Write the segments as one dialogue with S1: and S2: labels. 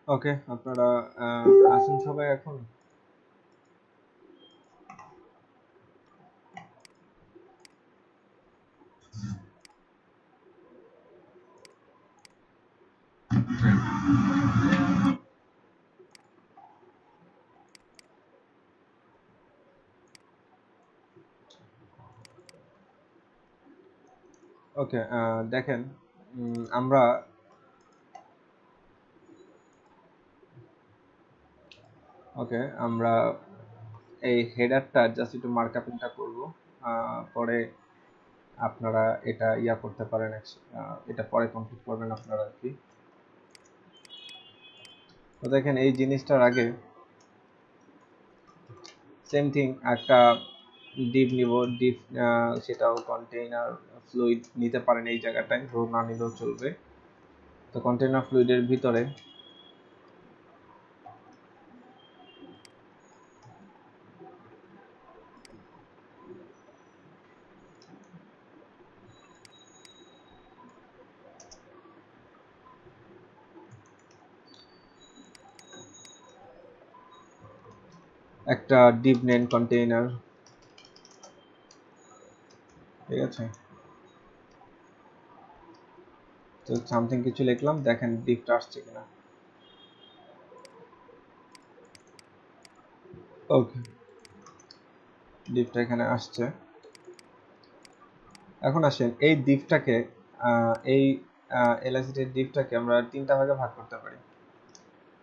S1: ওকে, আপনারা আছেন সবাই এখন? ওকে, দেখেন, আমরা ওকে আমরা এই হেডারটা জাস্ট একটু মার্কআপিংটা করব, পরে আপনারা এটা ইয়া করতে পারেন, এটা পরে কমপ্লিট করবেন আপনারা আর কি। তো দেখেন এই জিনিসটার আগে সেম থিং একটা ডিপ নিব, ডিপ সেটাও কন্টেইনার ফ্লুইড নিতে পারেন এই জায়গাটায়, রো না নিলেও চলবে। তো কন্টেইনার ফ্লুইডের ভিতরে একটা ডিপ নেন কন্টেইনার, ঠিক আছে। তো সামথিং কিছু লিখলাম, দেখেন ডিপটা আসছে কিনা। ওকে, ডিপটা এখানে আসছে। এখন আসেন এই ডিপটাকে, এই এলএসডি ডিপটাকে আমরা তিনটা ভাগে ভাগ করতে পারি।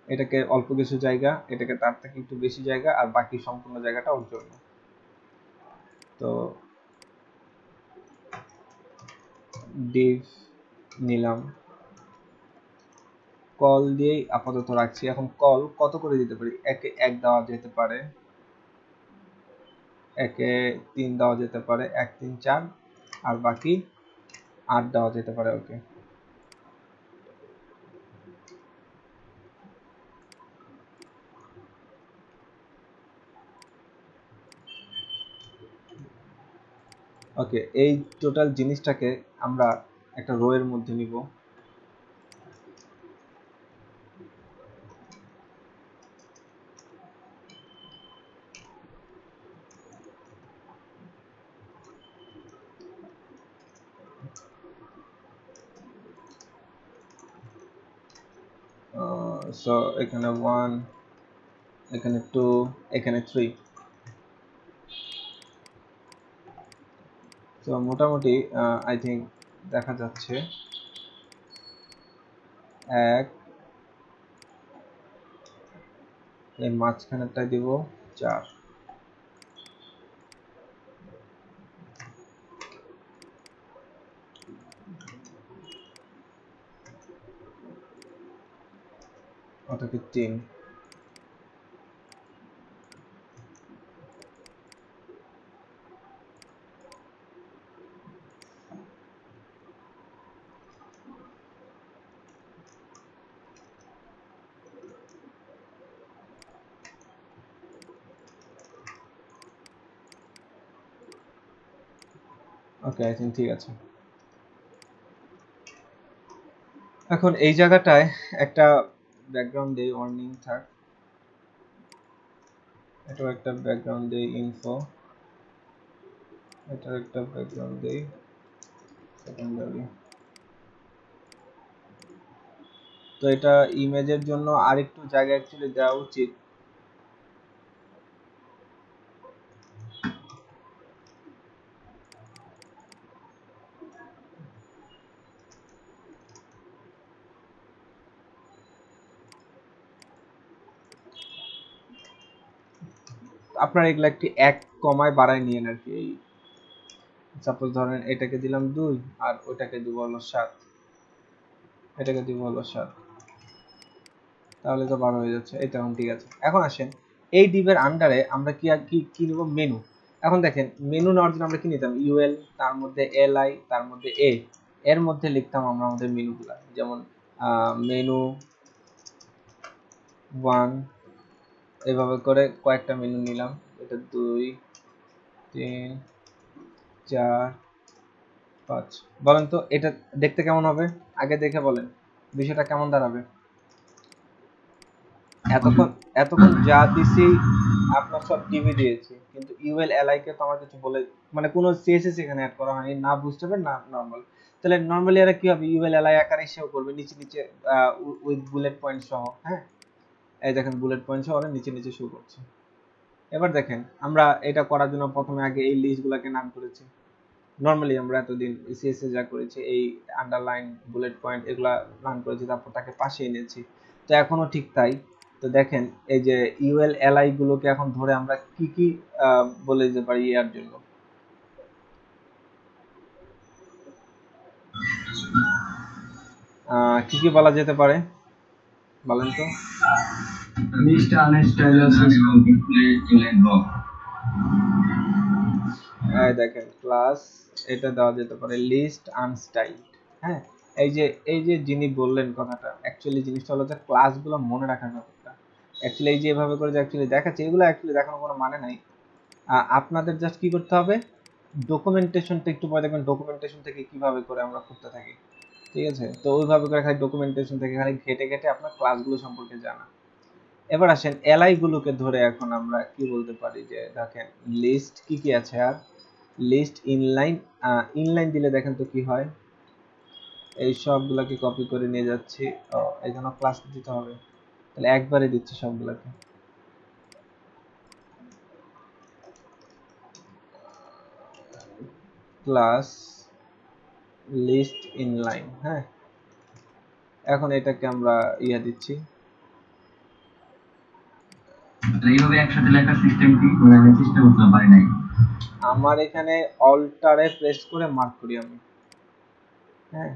S1: এটাকে অল্প কিছু জায়গা, এটাকে তার থেকে একটু বেশি জায়গা, আর বাকি সম্পূর্ণ জায়গাটা ওর জন্য। তো ডিপ নিলাম, কল দিয়েই আপাতত রাখছি। এখন কল কত করে দিতে পারি? একে 1 দেওয়া যেতে পারে, একে 3 দেওয়া যেতে পারে, 1 3 4, আর বাকি 8 দেওয়া যেতে পারে। ওকে, ওকে, এই টোটাল জিনিসটাকে আমরা একটা রো এর মধ্যে নিব। সো এখানে 1, এখানে 2, এখানে 3। তো মোটামুটি আই থিঙ্ক দেখা যাচ্ছে 1, এই মাঝখানেরটা দিব 4। ওটাকে 3। ওকে, আই থিঙ্ক ঠিক আছে। এখন এই জায়গাটায় একটা ব্যাকগ্রাউন্ড দেই, ওয়ার্নিং থাক, এটাও একটা ব্যাকগ্রাউন্ড দেই, ইনফো, এটার একটা ব্যাকগ্রাউন্ড দেই, সেকেন্ডারি। তো এটা ইমেজের জন্য আরেকটু জায়গা অ্যাকচুয়ালি দেওয়া উচিত। আপনার এগুলা একটু 1 কমায় বাড়ায় নিয়েন আর কি। এই সাপোজ ধরেন এটাকে দিলাম 2, আর ওইটাকে দিব হলো 7, এটাকে দিব হলো 7, তাহলে তো 12 হয়ে যাচ্ছে। এটা এখন ঠিক আছে। এখন আসেন এই ডিভের আন্ডারে আমরা কি নিব? মেনু। এখন দেখেন মেনু নেওয়ার জন্য আমরা কি নিতাম? ইউএল, তার মধ্যে এলআই, তার মধ্যে এর মধ্যে লিখতাম আমরা আমাদের মেনুগুলা, যেমন মেনু 1, এভাবে করে কয়েকটা মেনু নিলাম। এটা 2 3 4 5। বলেন তো এটা দেখতে কেমন হবে? আগে দেখে বলেন বিষয়টা কেমন দাঁড়াবে। এতক্ষণ এতক্ষণ যা দিছি আপনার সব টিভি দিয়েছি, কিন্তু ইউএল এলআই কে তো আমার কিছু বলে, মানে কোনো সিএসএস এখানে অ্যাড করা হয়নি, না বুঝতে পারেন না নরমাল। তাহলে নরমালি এরা কি হবে? ইউএল এলআই আকারে সেও করবে নিচে নিচে, উইথ বুলেট পয়েন্ট সহ। হ্যাঁ, এই দেখেন বুলেট পয়েন্ট সহ ওরা নিচে নিচে শো করছে। এবার দেখেন আমরা এটা করার জন্য প্রথমে আগে এই লিস্টগুলোকে নাম করেছি। নরমালি আমরা এতদিন সিএসএস যা করেছি, এই আন্ডারলাইন বুলেট পয়েন্ট এগুলা নাম করেছি, তারপর তাকে পাশে এনেছি। তো এখনো ঠিক তাই। তো দেখেন এই যে ইউএল এলআই গুলোকে এখন ধরে আমরা কি কি বলে দিতে পারি এর জন্য, কি কি বলা যেতে পারে বলেন তো?
S2: লিস্ট আনস্টাইলাস এবং ইনলাইন ব্লক।
S1: এই দেখেন ক্লাস, এটা দেওয়া যেতে পারে লিস্ট আনস্টাইলড। হ্যাঁ, এই যে যিনি বললেন কথাটা, অ্যাকচুয়ালি জিনিসটা হলো যে ক্লাসগুলো মনে রাখার ব্যাপারটা। অ্যাকচুয়ালি এই যে এভাবে করে যে অ্যাকচুয়ালি দেখাচ্ছে, এগুলো অ্যাকচুয়ালি দেখানোর কোনো মানে নাই। আপনাদের জাস্ট কি করতে হবে, ডকুমেন্টেশনটা একটু পরে দেখবেন ডকুমেন্টেশন থেকে কিভাবে করে আমরা করতে থাকি, ঠিক আছে? তো ওইভাবে করে খালি ডকুমেন্টেশন থেকে খালি ঘেটে ঘেটে আপনার ক্লাসগুলো সম্পর্কে জানা। এবার আসেন এলআই গুলোকে ধরে এখন আমরা কি বলতে পারি, যে দেখেন লিস্ট কি কি আছে, আর লিস্ট ইনলাইন, ইনলাইন দিলে দেখেন তো কি হয়, এই সবগুলোকে কপি করে নিয়ে যাচ্ছি। এখানে ক্লাস দিতে হবে, তাহলে একবারে দিচ্ছি সবগুলোকে। ক্লাস লিস্ট ইনলাইন, হ্যাঁ, এখন এটাকে আমরা দিচ্ছি।
S2: এইভাবে একসাথে লেখার সিস্টেমটি আমি চেষ্টা করতে পারি নাই।
S1: আমার এখানে অল্টারে প্রেস করে মার্ক করি আমি, হ্যাঁ,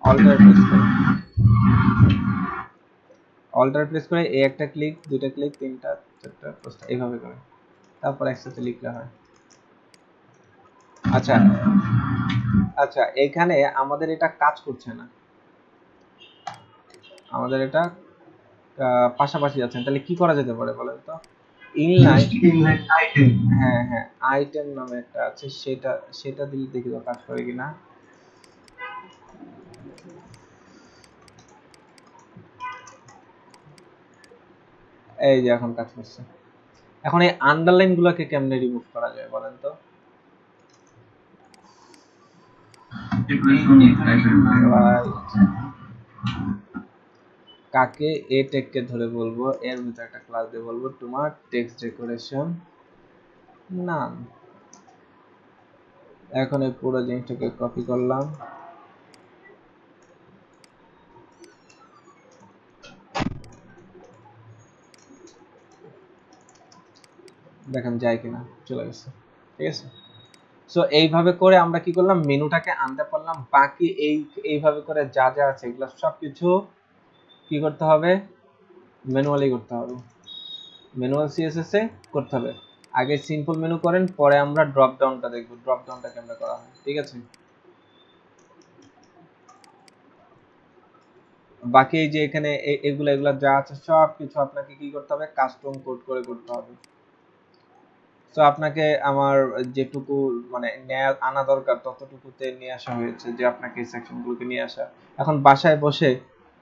S1: অল্টারে প্রেস করে, অল্টার প্রেস করে এই একটা ক্লিক, দুইটা ক্লিক, তিনটা, চারটা, পাঁচটা, এইভাবে করে তারপর একসাথে লিখলে হয়। আচ্ছা আচ্ছা, এখানে আমাদের এটা কাজ করছে না, আমাদের এটা পাশাপাশি যাচ্ছে, তাহলে কি করা যেতে পারে বলেন তো? ইনলাইন, হ্যাঁ হ্যাঁ, আইটেম নামে একটা আছে, সেটা সেটা দিলে দেখি তো কাজ করে কিনা। এই যে এখন কাজ করছে। এখন এই আন্ডারলাইন গুলোকে কেমনে রিমুভ করা যায় বলেন তো? কাকে এ টেক কে ধরে বলবো, এর ভিতরে একটা ক্লাস দিয়ে বলবো তোমার টেক্সট ডেকোরেশন নাম। এখন এই পুরো জিনিসটাকে কপি করলাম, দেখেন যায় কিনা, চলে গেছে, ঠিক আছে? সো এইভাবে করে আমরা কি করলাম, মেনুটাকে আনতে পারলাম। বাকি এইভাবে করে যা যা আছে এগুলো সবকিছু কি করতে হবে, ম্যানুয়ালি করতে হবে, ম্যানুয়াল সিএসএস এ করতে হবে। আগে সিম্পল মেনু করেন, পরে আমরা ড্রপ ডাউনটা দেখব, ড্রপ ডাউনটা কেমনে করা হয়, ঠিক আছে? বাকি এই যে এখানে এগুলা এগুলা যা আছে সব কিছু আপনাকে কি করতে হবে, কাস্টম কোড করে করতে হবে। তো আপনাকে আমার যেটুকু মানে আনা দরকার ততটুকুতে নিয়ে আসা হয়েছে, যে আপনাকে এই সেকশনগুলোকে নিয়ে আসা। এখন বাসায় বসে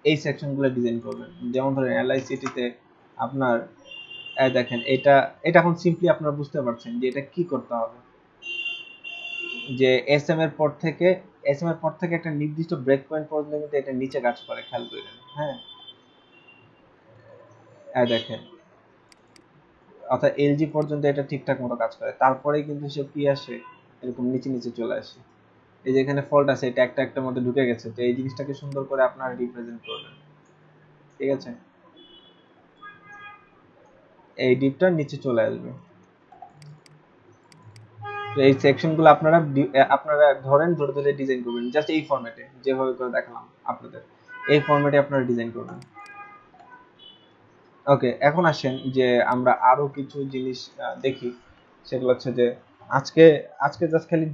S1: এই সেকশনগুলো ডিজাইন করবেন, যেমন ধরেন এলআইসিটিতে আপনার দেখেন এটা, এটা এখন সিম্পলি আপনারা বুঝতে পারছেন যে এটা কি করতে হবে, যে এসএম এর পর থেকে, এসএম এর পর থেকে একটা নির্দিষ্ট ব্রেক পয়েন্ট পর্যন্ত কিন্তু এটা নিচে কাজ করে, খেয়াল করেন। হ্যাঁ, দেখেন, অর্থাৎ এলজি পর্যন্ত এটা ঠিকঠাক মতো কাজ করে, তারপরেই কিন্তু সে কি আসে, এরকম নিচে নিচে চলে আসে। এই যে এখানে ফল্ট আছে, এটা একটা একটার মধ্যে ঢুকে গেছে, তো এই জিনিসটাকে সুন্দর করে আপনারা রিপ্রেজেন্ট করবেন, ঠিক আছে? এই ডিপটা নিচে চলে আসবে। তো এই সেকশনগুলো আপনারা আপনারা ধরেন ধরে ধরে ডিজাইন করবেন, জাস্ট এই ফরম্যাটে যেভাবে করে দেখালাম আপনাদের, এই ফরম্যাটে আপনারা ডিজাইন করবেন। ওকে, এখন আসেন যে আমরা আরো কিছু জিনিস দেখি, সেগুলো হচ্ছে যে আজকে আজকে জাস্ট খালি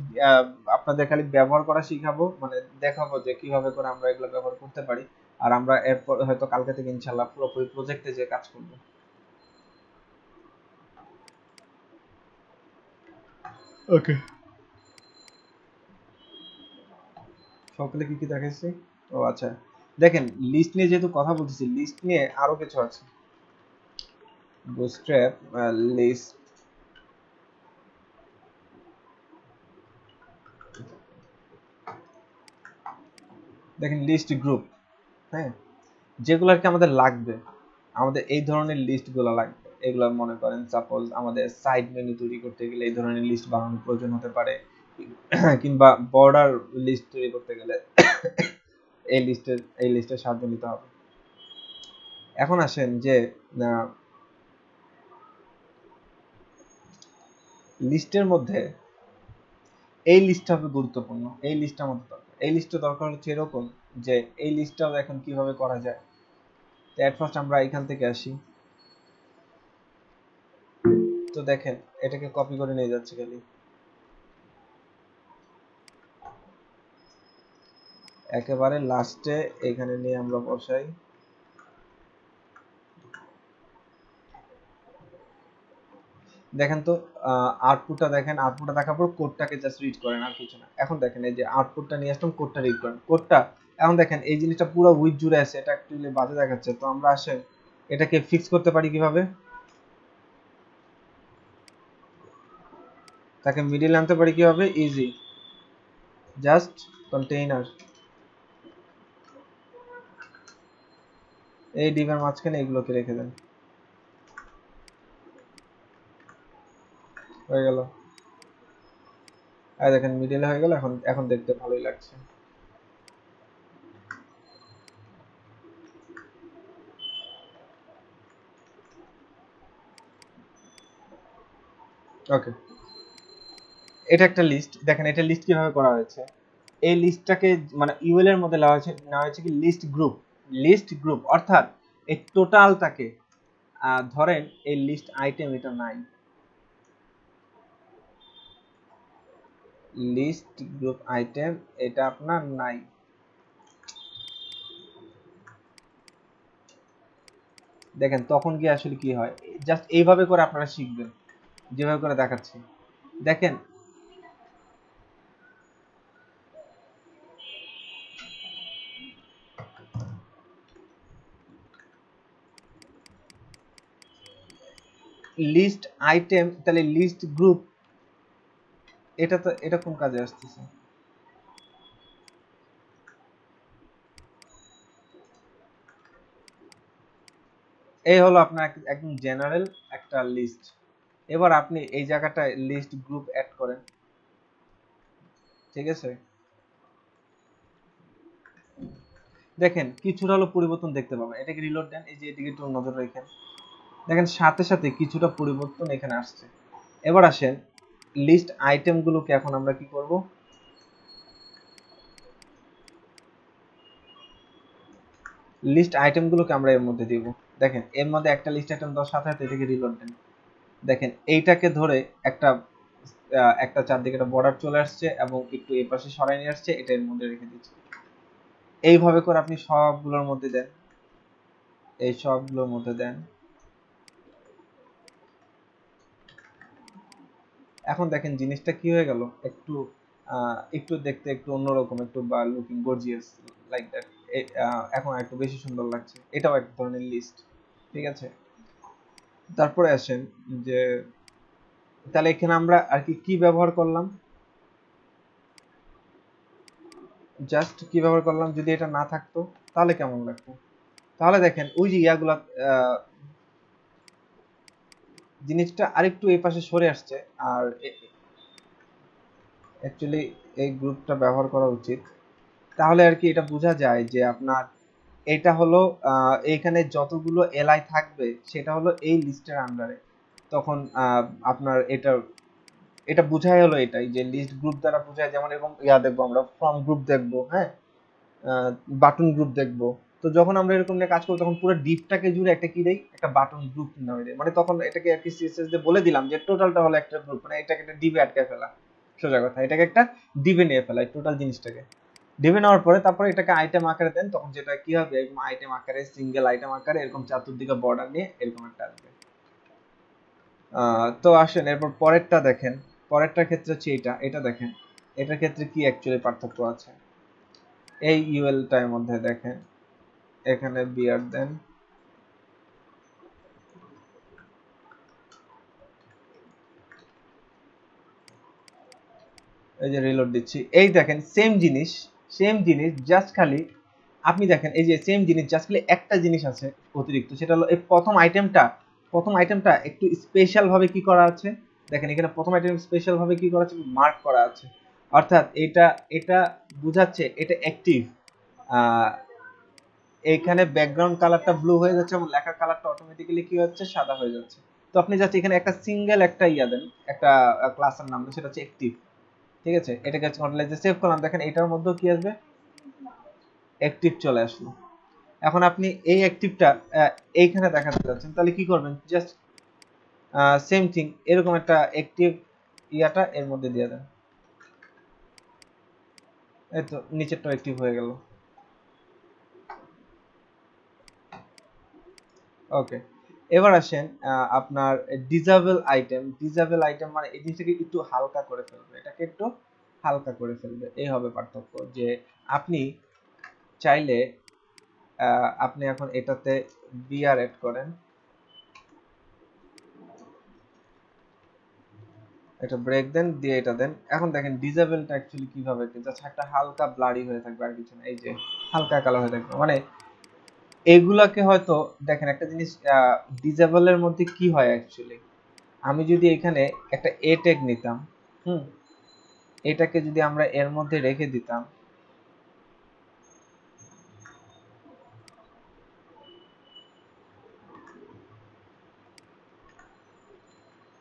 S1: আপনাদের খালি ব্যবহার করা শিখাবো, মানে দেখাবো যে কিভাবে করে আমরা এগুলো ব্যবহার করতে পারি। আর আমরা এরপর হয়তো কালকে থেকে ইনশাল্লাহ পুরোপুরি প্রজেক্টে যে কাজ করব। ওকে, সকালে কি কি দেখাইছি? ও আচ্ছা, দেখেন লিস্ট নিয়ে যেহেতু কথা বলতেছি, লিস্ট নিয়ে আরো কিছু আছে। বুটস্ট্র্যাপ লিস্ট, দেখেন লিস্ট গ্রুপ, হ্যাঁ, যেগুলো আর কি আমাদের লাগবে, আমাদের এই ধরনের লিস্টগুলো লাগবে। এগুলো মনে করেন সাপোজ আমাদের সাইড মেনু তৈরি করতে গেলে এই ধরনের লিস্ট বানানোর প্রয়োজন হতে পারে, কিংবা বর্ডার লিস্ট তৈরি করতে গেলে এই লিস্টের সাহায্য নিতে হবে। এখন আসেন যে লিস্টের মধ্যে এই লিস্টটা হবে গুরুত্বপূর্ণ, এই লিস্টটা আমাদের দরকার। এই লিস্টটা দরকার হচ্ছে এরকম যে এই লিস্টটাও এখন কিভাবে করা যায়। তো এট ফার্স্ট আমরা এখান থেকে আসি। তো দেখেন এটাকে কপি করে নিয়ে যাচ্ছে খালি, একেবারে লাস্টে এখানে নিয়ে আমরা বসাই। দেখেন তো আউটপুটটা দেখেন, আউটপুটটা দেখার পর কোডটাকে জাস্ট রিড করেন, আর কিছু না। এখন দেখেন এই যে আউটপুটটা নিয়ে আসলাম, কোডটা রিড করেন, কোডটা এখন দেখেন এই জিনিসটা পুরো উইথ জুড়ে আছে, এটা অ্যাকচুয়ালি বাজে দেখাচ্ছে। তো আমরা আসেন এটাকে ফিক্স করতে পারি কিভাবে, তাকে মিডিল আনতে পারি কিভাবে, ইজি, জাস্ট কন্টেইনার, এই ডিভের মাঝখানে এগুলোকে রেখে দেন, হয়ে গেল। আর দেখেন মিডিলে হয়ে গেল, এখন এখন দেখতে ভালোই লাগছে। ওকে, এটা একটা লিস্ট। দেখেন এটা লিস্ট কিভাবে করা হয়েছে, এই লিস্টটাকে মানে ইউএল এর মধ্যে নেওয়া হয়েছে কি লিস্ট গ্রুপ। লিস্ট গ্রুপ অর্থাৎ এই টোটালটাকে ধরেন এই লিস্ট আইটেম এটা নাই, লিস্ট গ্রুপ আইটেম এটা আপনার নাই। দেখেন তখন কি আসলে কি হয়, জাস্ট এইভাবে করে আপনারা শিখবেন, যেভাবে করে দেখাচ্ছি। দেখেন লিস্ট আইটেম তাহলে লিস্ট গ্রুপ, এটা তো এটা কোন কাজে আসতেছে, এই হলো আপনার একদম জেনারেল একটা লিস্ট। এবার আপনি এই জায়গাটায় লিস্ট গ্রুপ অ্যাড করেন, ঠিক আছে। দেখেন কিছুটা হলো পরিবর্তন দেখতে পাবেন, এটাকে রিলোড দেন, এই যে এদিকে একটু নজর রাখেন, দেখেন সাথে সাথে কিছুটা পরিবর্তন এখানে আসছে। এবার আসেন লিস্ট আইটেমগুলোকে এখন আমরা কি করব, লিস্ট আইটেমগুলোকে আমরা এর মধ্যে দিব। দেখেন এর মধ্যে একটা লিস্ট আইটেম দেওয়ার সাথে সাথে এটাকে রিলোড দেন, দেখেন এইটাকে ধরে একটা একটা চারদিকে একটা বর্ডার চলে আসছে এবং একটু এই পাশে সরাই নিয়ে আসছে, এটা এর মধ্যে রেখে দিচ্ছে। এইভাবে করে আপনি সবগুলোর মধ্যে দেন, এই সবগুলোর মধ্যে দেন। এখন দেখেন জিনিসটা কি হয়ে গেল, একটু একটু দেখতে একটু অন্যরকম, একটু বা লুকিং গর্জিয়াস লাইক দ্যাট। এখন একটু বেশি সুন্দর লাগছে, এটাও এক ধরনের লিস্ট, ঠিক আছে। তারপরে আসেন যে তাহলে এখানে আমরা আর কি কি ব্যবহার করলাম, জাস্ট কি ব্যবহার করলাম, যদি এটা না থাকতো তাহলে কেমন লাগতো। তাহলে দেখেন ওই যে ইয়াগুলা জিনিসটা আরেকটু এই পাশে সরে আসছে, আর অ্যাকচুয়ালি এই গ্রুপটা ব্যবহার করা উচিত। তাহলে আর কি এটা বোঝা যায় যে আপনার এটা হলো এইখানে যতগুলো এলআই থাকবে সেটা হলো এই লিস্টের আন্ডারে। তখন আপনার এটা এটা বোঝাই হলো এটাই যে লিস্ট গ্রুপ দ্বারা বোঝায়, যেমন এরকম ইয়া দেখবো আমরা ফ্রম গ্রুপ দেখবো, হ্যাঁ, বাটন গ্রুপ দেখবো। তো যখন আমরা এরকম নিয়ে কাজ করবো তখন পুরো ডিপটাকে জুড়ে একটা কি দেই, একটা বাটন গ্রুপ নামে দেই, মানে তখন এটাকে আর কি সিএসএস দিয়ে বলে দিলাম যে টোটালটা হলো একটা গ্রুপ, মানে এটাকে একটা ডিবে আটকে ফেলা, সোজা কথা এটাকে একটা ডিবে নিয়ে ফেলা টোটাল জিনিসটাকে। ডিবে নেওয়ার পরে তারপরে এটাকে আইটেম আকারে দেন, তখন যেটা কি হবে এরকম আইটেম আকারে, সিঙ্গেল আইটেম আকারে এরকম চতুর্দিকে বর্ডার নিয়ে এরকম একটা আসবে। তো আসেন এরপর পরেরটা দেখেন, পরেরটার ক্ষেত্রে হচ্ছে এটা, এটা দেখেন এটার ক্ষেত্রে কি অ্যাকচুয়ালি পার্থক্য আছে। এই ইউএল টার মধ্যে দেখেন এখানে বিয়ার দেন, এই যে রিলোড দিচ্ছি, এই দেখেন সেম জিনিস, সেম জিনিস জাস্ট খালি আপনি দেখেন এই যে সেম জিনিস জাস্ট খালি একটা জিনিস আছে অতিরিক্ত, সেটা হলো এই প্রথম আইটেমটা, প্রথম আইটেমটা একটু স্পেশাল ভাবে কি করা আছে। দেখেন এখানে প্রথম আইটেম স্পেশাল ভাবে কি করা আছে, মার্ক করা আছে, অর্থাৎ এটা এটা বোঝাচ্ছে এটা অ্যাক্টিভ। এইখানে ব্যাকগ্রাউন্ড কালারটা ব্লু হয়ে যাচ্ছে এবং লেখার কালারটা অটোমেটিক্যালি কি হচ্ছে, সাদা হয়ে যাচ্ছে। তো আপনি জাস্ট এখানে একটা সিঙ্গেল একটা ইয়া দেন, একটা ক্লাসের নাম দেন, সেটা হচ্ছে অ্যাক্টিভ। ঠিক আছে, এটাকে কন্ট্রোল সেভ করলাম, দেখেন এটার মধ্যেও কি আসবে, অ্যাক্টিভ চলে আসলো। এখন আপনি এই অ্যাক্টিভটা এইখানে দেখাতে যাচ্ছেন, তাহলে কি করবেন, জাস্ট সেম থিং, এরকম একটা অ্যাক্টিভ ইয়াটা এর মধ্যে দিয়ে দেন। এই তো নিচেরটা অ্যাক্টিভ হয়ে গেল। ওকে, এবার আসেন আপনার ডিজেবল আইটেম। ডিজেবল আইটেম মানে এই জিনিসটাকে একটু হালকা করে ফেলবে, এটাকে একটু হালকা করে ফেলবে, এই হবে পার্থক্য। যে আপনি চাইলে আপনি এখন এটাতে বিআর এড করেন, এটা ব্রেক দেন, দিয়ে এটা দেন। এখন দেখেন ডিজেবলটা অ্যাকচুয়ালি কিভাবে, জাস্ট একটা হালকা ব্লারি হয়ে থাকবে, আর কিছু না। এই যে হালকা কালো হয়ে থাকবে, মানে এগুলাকে হয়তো দেখেন একটা জিনিস, ডিজেবলের মধ্যে কি হয় অ্যাকচুয়ালি, আমি যদি এখানে একটা এ ট্যাগ নিতাম, হুম, এটাকে যদি আমরা এর মধ্যে রেখে দিতাম,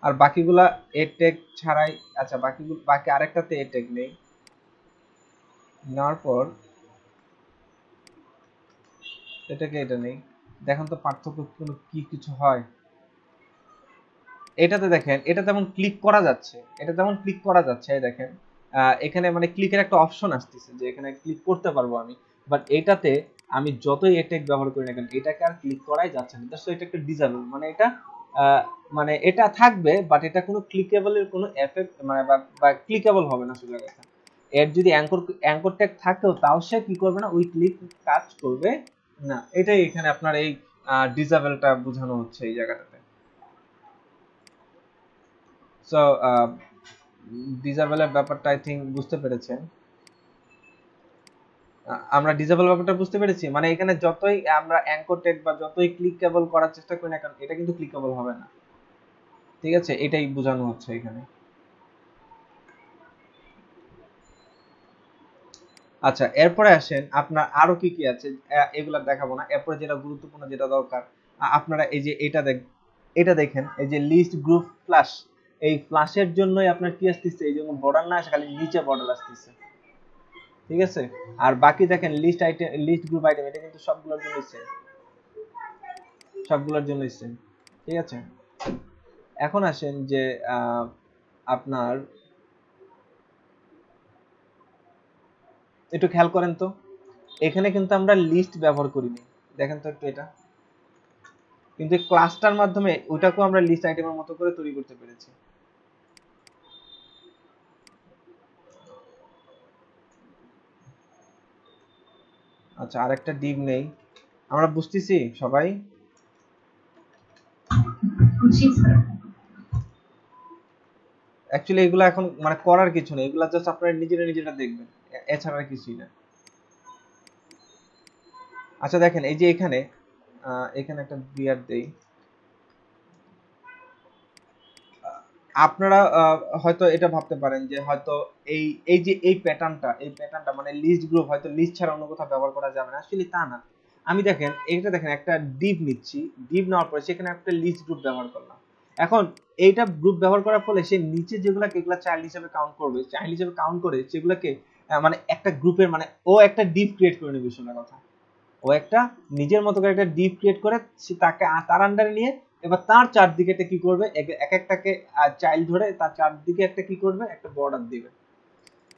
S1: আর বাকিগুলা এ ট্যাগ ছাড়াই, আচ্ছা বাকি আরেকটাতে এ ট্যাগ নেই, নেওয়ার পর এটাকে এটা নেই, দেখেন তো পার্থক্য কোনো কি কিছু হয়? এটাতে দেখেন, এটা তেমন ক্লিক করা যাচ্ছে, এটা তেমন ক্লিক করা যাচ্ছে, এই দেখেন এখানে মানে ক্লিকের একটা অপশন আসতেছে যে এখানে ক্লিক করতে পারবো আমি, বাট এটাতে আমি যতই এটেক ব্যবহার করি না কেন এটাকে আর ক্লিক করাই যাচ্ছে না। সো এটা একটা ডিসেবল, মানে এটা মানে এটা থাকবে, বাট এটা কোনো ক্লিকেবলের কোনো এফেক্ট মানে বা ক্লিকেবল হবে না সোজা কথা। এর যদি অ্যাঙ্কর ট্যাগ থাকেও, তাও সে কি করবে না, ওই ক্লিক কাজ করবে না। এটাই এখানে আপনার এই ডিসেবলটা বোঝানো হচ্ছে এই জায়গাটাতে। সো ডিসেবলের ব্যাপারটা আই থিঙ্ক বুঝতে পেরেছেন। আমরা ডিসেবল ব্যাপারটা বুঝতে পেরেছি, মানে এখানে যতই আমরা অ্যাঙ্কর ট্যাগ বা যতই ক্লিকেবল করার চেষ্টা করি না কেন, এটা কিন্তু ক্লিকেবল হবে না। ঠিক আছে, এটাই বোঝানো হচ্ছে এখানে। আচ্ছা, এরপরে আসেন আপনার আরো কি কি আছে, এগুলা দেখাবো না। এরপরে যেটা গুরুত্বপূর্ণ, যেটা দরকার, আপনারা এই যে এটা দেখেন, এই যে লিস্ট গ্রুপ ফ্ল্যাশ, এই ফ্ল্যাশের জন্যই আপনার কি আসতেছে, এই জন্য বর্ডার না আসে, খালি নিচে বর্ডার আসতেছে। ঠিক আছে, আর বাকি দেখেন list item, list group item, এটা কিন্তু সবগুলোর জন্য সেম, সবগুলোর জন্য সেম। ঠিক আছে, এখন আসেন যে আপনার একটু খেয়াল করেন তো, এখানে কিন্তু আমরা লিস্ট ব্যবহার করিনি, দেখেন তো একটু এটা, কিন্তু ক্লাসটার মাধ্যমে ওটাকেও আমরা লিস্ট আইটেমের মতো করে তৈরি করতে পেরেছি। আচ্ছা, আরেকটা ডিভ নেই, আমরা বুঝতেছি সবাই? অ্যাকচুয়ালি এগুলো এখন মানে করার কিছু নেই, এগুলো জাস্ট আপনারা নিজেরা দেখবেন, এছাড়া আর কিছুই না। আচ্ছা দেখেন, এই যে এখানে এখানে একটা বিয়ার দেই, আপনারা হয়তো এটা ভাবতে পারেন যে হয়তো এই এই যে এই প্যাটার্নটা মানে লিস্ট গ্রুপ হয়তো লিস্ট ছাড়া অন্য কোথাও ব্যবহার করা যাবে না, আসলে তা না। আমি দেখেন এইটা দেখেন, একটা ডিভ নিচ্ছি, ডিভ নেওয়ার পরে সেখানে একটা লিস্ট গ্রুপ ব্যবহার করলাম। এখন এইটা গ্রুপ ব্যবহার করার ফলে সে নিচে যেগুলোকে এগুলা চাইল্ড হিসেবে কাউন্ট করবে, চাইল্ড হিসেবে কাউন্ট করে সেগুলোকে মানে একটা গ্রুপের মানে ও একটা ডিভ ক্রিয়েট করে নেবে, শোনা কথা, ও একটা নিজের মতো করে একটা ডিপ ক্রিয়েট করে তাকে তার আন্ডারে নিয়ে এবার তার চারদিকে একটা কি করবে, এক একটাকে চাইল্ড ধরে তার চারদিকে একটা কি করবে, একটা বর্ডার দিবে।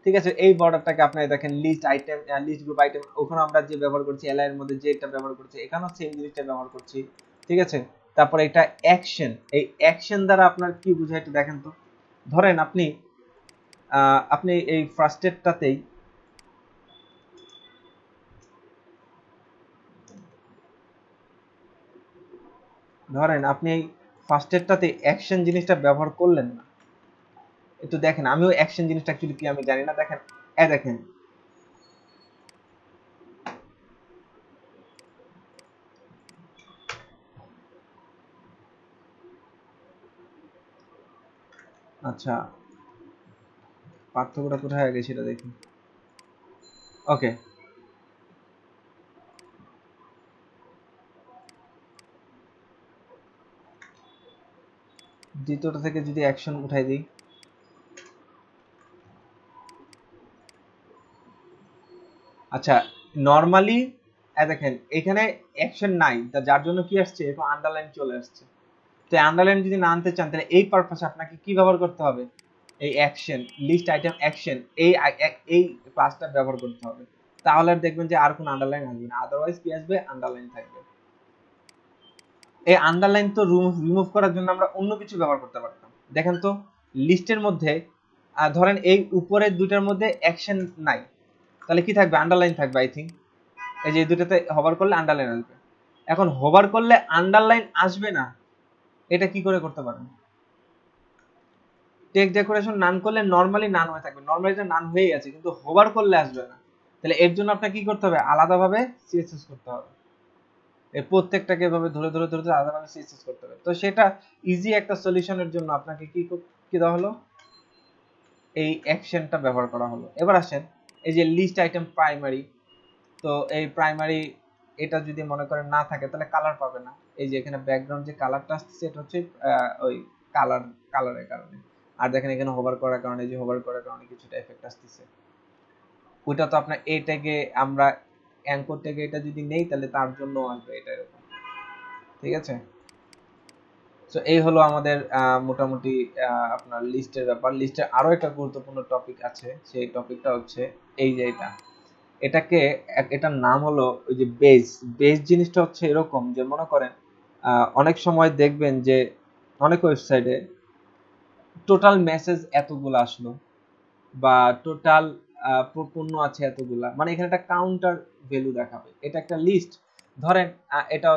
S1: ঠিক আছে, এই বর্ডারটাকে আপনারা দেখেন list item, list group item, ওখানে আমরা যে ব্যবহার করছি এলআই এর মধ্যে যেটা ব্যবহার করছি, এখানেও সেম জিনিসটা ব্যবহার করছি। ঠিক আছে, তারপরে এটা অ্যাকশন, এই অ্যাকশন দ্বারা আপনার কি বোঝায় একটু দেখেন তো। ধরেন আপনি এই ফার্স্টেরটাতেই ধরেন আপনি এই ফার্স্টেরটাতে অ্যাকশন জিনিসটা ব্যবহার করলেন না, একটু দেখেন, আমিও অ্যাকশন জিনিসটা অ্যাকচুয়ালি কি আমি জানি না, দেখেন দেখেন, আচ্ছা পার্থক্যটা কোথায় গেছে সেটা দেখি। ওকে, দ্বিতীয়টা থেকে যদি অ্যাকশন উঠাই দিই, আচ্ছা নরমালি দেখেন এখানে অ্যাকশন নাই, যার জন্য কি আসছে এখন আন্ডারলাইন চলে আসছে। তো আন্ডারলাইন যদি না আনতে চান তাহলে এই পারপাসে আপনাকে কি ব্যবহার করতে হবে, এই অ্যাকশন লিস্ট আইটেম অ্যাকশন এই ক্লাসটা ব্যবহার করতে হবে। তাহলে আর দেখবেন যে আর কোনো আন্ডারলাইন আসবে না, আদারওয়াইজ কি আসবে, আন্ডারলাইন থাকবে। এই আন্ডারলাইন তো রিমুভ করার জন্য আমরা অন্য কিছু ব্যবহার করতে পারতাম। দেখেন তো লিস্টের মধ্যে ধরেন এই উপরের দুটার মধ্যে অ্যাকশন নাই, তাহলে কি থাকবে, আন্ডারলাইন থাকবে আই থিঙ্ক। এই যে এই দুটাতে হোভার করলে আন্ডারলাইন আসবে। এখন হোভার করলে আন্ডারলাইন আসবে না, এটা কি করে করতে পারেন, টেক্সট ডেকোরেশন নান করলে নরমালি নান হয়ে থাকবে, নরমালি এটা নান হয়ে গেছে কিন্তু হোভার করলে আসবে না। তাহলে এর জন্য আপনাকে কি করতে হবে, আলাদাভাবে সিএসএস করতে হবে, এই প্রত্যেকটাকে এভাবে ধরে ধরে ধরে ধরে আলাদাভাবে সিএসএস করতে হবে। তো সেটা ইজি একটা সলিউশনের জন্য আপনাকে কি দেওয়া হলো, এই অ্যাকশনটা ব্যবহার করা হলো। এবার আসেন এই যে লিস্ট আইটেম প্রাইমারি, তো এই প্রাইমারি এটা যদি মনে করেন না থাকে তাহলে কালার পাবে না। এই যে এখানে ব্যাকগ্রাউন্ড যে কালারটা আসছে এটা হচ্ছে ওই কালারের কারণে। আর দেখেন এখানে হোভার করার কারণে, যে হোভার করার কারণে কিছুটা এফেক্ট আসতেছে। ওইটা তো আপনার এই ট্যাগে আমরা অ্যাঙ্কর ট্যাগে এটা যদি নেই তাহলে তার জন্য আসবে এটা এরকম, ঠিক আছে। সো এই হলো আমাদের মোটামুটি আপনার লিস্টের ব্যাপার। লিস্টের আরো একটা গুরুত্বপূর্ণ টপিক আছে, সেই টপিকটা হচ্ছে এই যে এটাকে এটার নাম হলো ওই যে বেজ। বেজ জিনিসটা হচ্ছে এরকম যে মনে করেন অনেক সময় দেখবেন যে অনেক ওয়েবসাইটে টোটাল মেসেজ এতগুলো আসলো বা টোটাল পণ্য আছে এতগুলা, মানে এখানে একটা কাউন্টার ভ্যালু দেখাবে, এটা একটা লিস্ট। ধরেন এটা